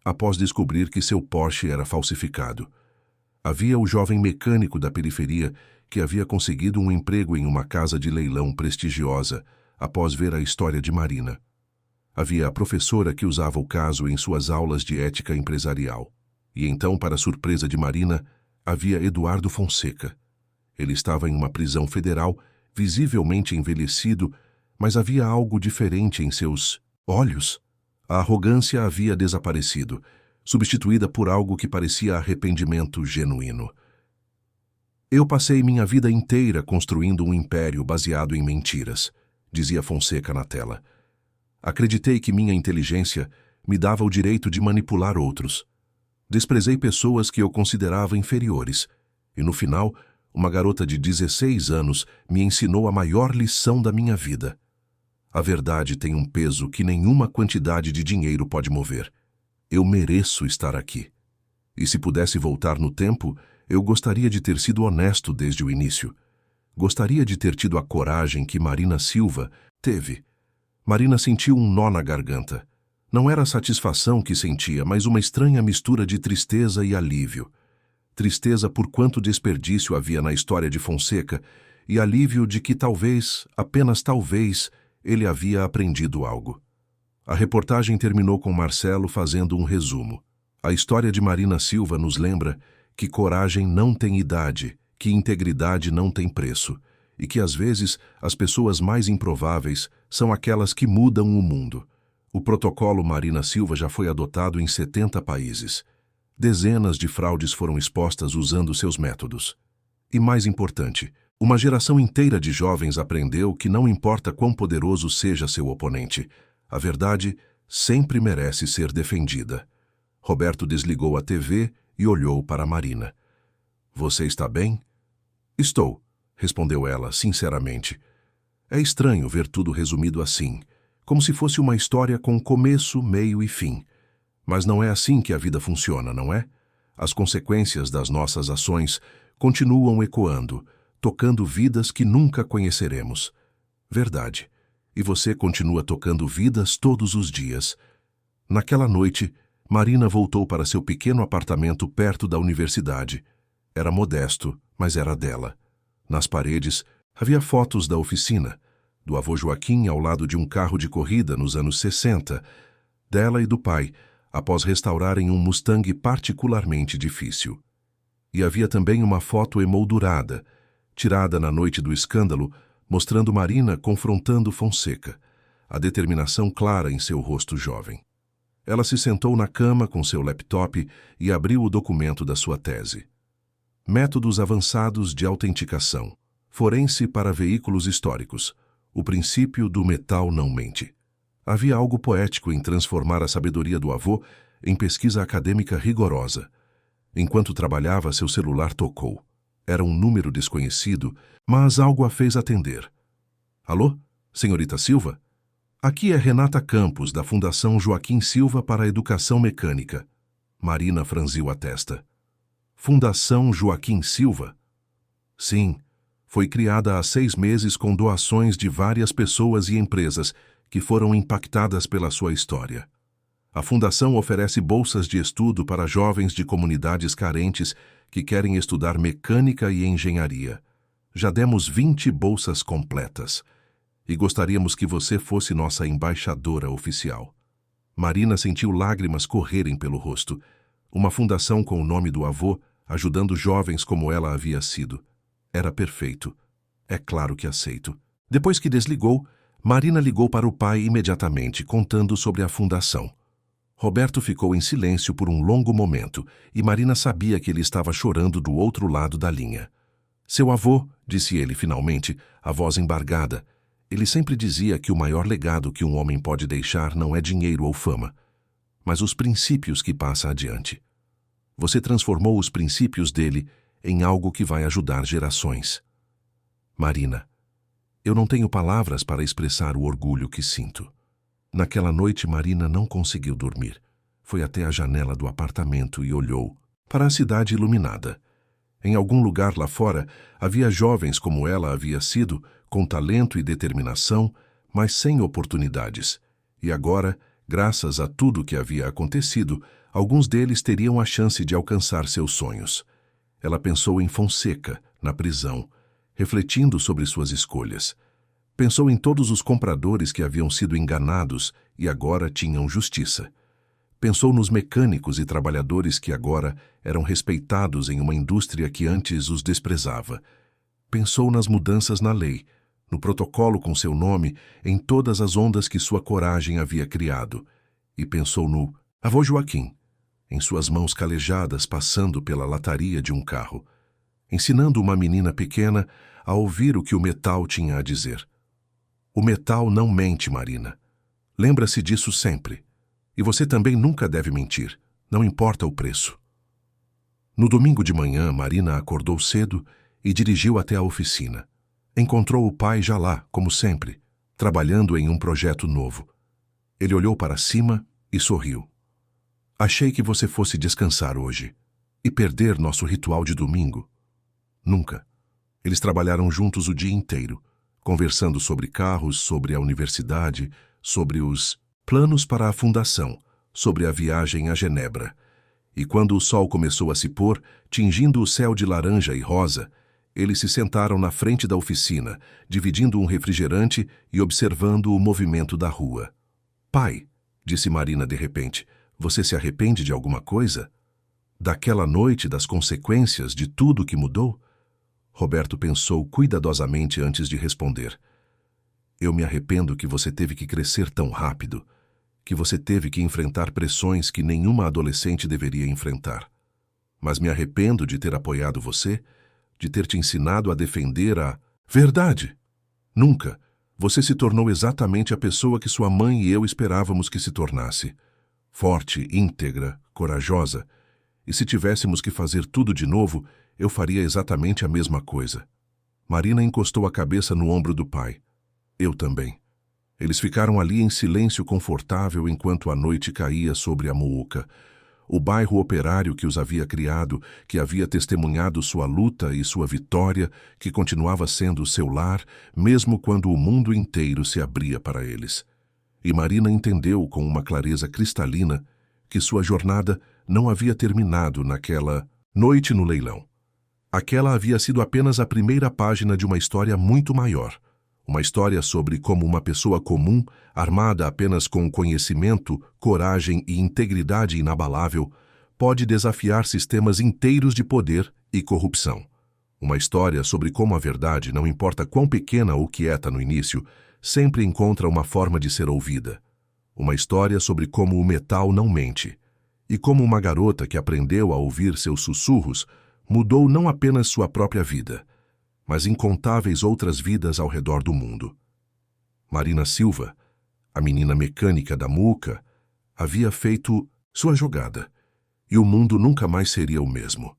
após descobrir que seu Porsche era falsificado. Havia o jovem mecânico da periferia que havia conseguido um emprego em uma casa de leilão prestigiosa após ver a história de Marina. Havia a professora que usava o caso em suas aulas de ética empresarial. E então, para surpresa de Marina, havia Eduardo Fonseca. Ele estava em uma prisão federal, visivelmente envelhecido, mas havia algo diferente em seus olhos. A arrogância havia desaparecido, substituída por algo que parecia arrependimento genuíno. "Eu passei minha vida inteira construindo um império baseado em mentiras", dizia Fonseca na tela. "Acreditei que minha inteligência me dava o direito de manipular outros. Desprezei pessoas que eu considerava inferiores, e no final, uma garota de 16 anos me ensinou a maior lição da minha vida. A verdade tem um peso que nenhuma quantidade de dinheiro pode mover. Eu mereço estar aqui. E se pudesse voltar no tempo, eu gostaria de ter sido honesto desde o início. Gostaria de ter tido a coragem que Marina Silva teve. Marina sentiu um nó na garganta. Não era a satisfação que sentia, mas uma estranha mistura de tristeza e alívio. Tristeza por quanto desperdício havia na história de Fonseca e alívio de que talvez, apenas talvez, ele havia aprendido algo. A reportagem terminou com Marcelo fazendo um resumo. A história de Marina Silva nos lembra que coragem não tem idade, que integridade não tem preço, e que às vezes as pessoas mais improváveis são aquelas que mudam o mundo. O protocolo Marina Silva já foi adotado em 70 países. Dezenas de fraudes foram expostas usando seus métodos. E mais importante, uma geração inteira de jovens aprendeu que não importa quão poderoso seja seu oponente, a verdade sempre merece ser defendida. Roberto desligou a TV e olhou para Marina. Você está bem? Estou, respondeu ela sinceramente. É estranho ver tudo resumido assim, como se fosse uma história com começo, meio e fim. Mas não é assim que a vida funciona, não é? As consequências das nossas ações continuam ecoando, tocando vidas que nunca conheceremos. Verdade. E você continua tocando vidas todos os dias. Naquela noite, Marina voltou para seu pequeno apartamento perto da universidade. Era modesto, mas era dela. Nas paredes, havia fotos da oficina, do avô Joaquim ao lado de um carro de corrida nos anos 60, dela e do pai, após restaurarem um Mustang particularmente difícil. E havia também uma foto emoldurada, tirada na noite do escândalo, mostrando Marina confrontando Fonseca, a determinação clara em seu rosto jovem. Ela se sentou na cama com seu laptop e abriu o documento da sua tese. Métodos avançados de autenticação, forense para veículos históricos, o princípio do metal não mente. Havia algo poético em transformar a sabedoria do avô em pesquisa acadêmica rigorosa. Enquanto trabalhava, seu celular tocou. Era um número desconhecido, mas algo a fez atender. Alô, senhorita Silva? Aqui é Renata Campos, da Fundação Joaquim Silva para a Educação Mecânica. Marina franziu a testa. Fundação Joaquim Silva? Sim, foi criada há 6 meses com doações de várias pessoas e empresas que foram impactadas pela sua história. A Fundação oferece bolsas de estudo para jovens de comunidades carentes que querem estudar mecânica e engenharia. Já demos 20 bolsas completas. E gostaríamos que você fosse nossa embaixadora oficial. Marina sentiu lágrimas correrem pelo rosto. Uma fundação com o nome do avô, ajudando jovens como ela havia sido. Era perfeito. É claro que aceito. Depois que desligou, Marina ligou para o pai imediatamente, contando sobre a fundação. Roberto ficou em silêncio por um longo momento, e Marina sabia que ele estava chorando do outro lado da linha. Seu avô, disse ele finalmente, a voz embargada. Ele sempre dizia que o maior legado que um homem pode deixar não é dinheiro ou fama, mas os princípios que passa adiante. Você transformou os princípios dele em algo que vai ajudar gerações. Marina, eu não tenho palavras para expressar o orgulho que sinto. Naquela noite, Marina não conseguiu dormir. Foi até a janela do apartamento e olhou para a cidade iluminada. Em algum lugar lá fora, havia jovens como ela havia sido, com talento e determinação, mas sem oportunidades. E agora, graças a tudo que havia acontecido, alguns deles teriam a chance de alcançar seus sonhos. Ela pensou em Fonseca, na prisão, refletindo sobre suas escolhas. Pensou em todos os compradores que haviam sido enganados e agora tinham justiça. Pensou nos mecânicos e trabalhadores que agora eram respeitados em uma indústria que antes os desprezava. Pensou nas mudanças na lei, no protocolo com seu nome, em todas as ondas que sua coragem havia criado. E pensou no avô Joaquim, em suas mãos calejadas passando pela lataria de um carro, ensinando uma menina pequena a ouvir o que o metal tinha a dizer. O metal não mente, Marina. Lembra-se disso sempre. E você também nunca deve mentir, não importa o preço. No domingo de manhã, Marina acordou cedo e dirigiu até a oficina. Encontrou o pai já lá, como sempre, trabalhando em um projeto novo. Ele olhou para cima e sorriu. Achei que você fosse descansar hoje e perder nosso ritual de domingo. Nunca. Eles trabalharam juntos o dia inteiro, conversando sobre carros, sobre a universidade, sobre os planos para a fundação, sobre a viagem a Genebra. E quando o sol começou a se pôr, tingindo o céu de laranja e rosa, eles se sentaram na frente da oficina, dividindo um refrigerante e observando o movimento da rua. Pai, disse Marina de repente, você se arrepende de alguma coisa? Daquela noite, das consequências de tudo que mudou? Roberto pensou cuidadosamente antes de responder. Eu me arrependo que você teve que crescer tão rápido, que você teve que enfrentar pressões que nenhuma adolescente deveria enfrentar. Mas me arrependo de ter apoiado você, de ter te ensinado a defender a verdade. Nunca. Você se tornou exatamente a pessoa que sua mãe e eu esperávamos que se tornasse. Forte, íntegra, corajosa. E se tivéssemos que fazer tudo de novo, eu faria exatamente a mesma coisa. Marina encostou a cabeça no ombro do pai. Eu também. Eles ficaram ali em silêncio confortável enquanto a noite caía sobre a Muuca, o bairro operário que os havia criado, que havia testemunhado sua luta e sua vitória, que continuava sendo seu lar, mesmo quando o mundo inteiro se abria para eles. E Marina entendeu com uma clareza cristalina que sua jornada não havia terminado naquela noite no leilão. Aquela havia sido apenas a primeira página de uma história muito maior. Uma história sobre como uma pessoa comum, armada apenas com conhecimento, coragem e integridade inabalável, pode desafiar sistemas inteiros de poder e corrupção. Uma história sobre como a verdade, não importa quão pequena ou quieta no início, sempre encontra uma forma de ser ouvida. Uma história sobre como o metal não mente. E como uma garota que aprendeu a ouvir seus sussurros mudou não apenas sua própria vida, mas incontáveis outras vidas ao redor do mundo. Marina Silva, a menina mecânica da Muuca, havia feito sua jogada, e o mundo nunca mais seria o mesmo.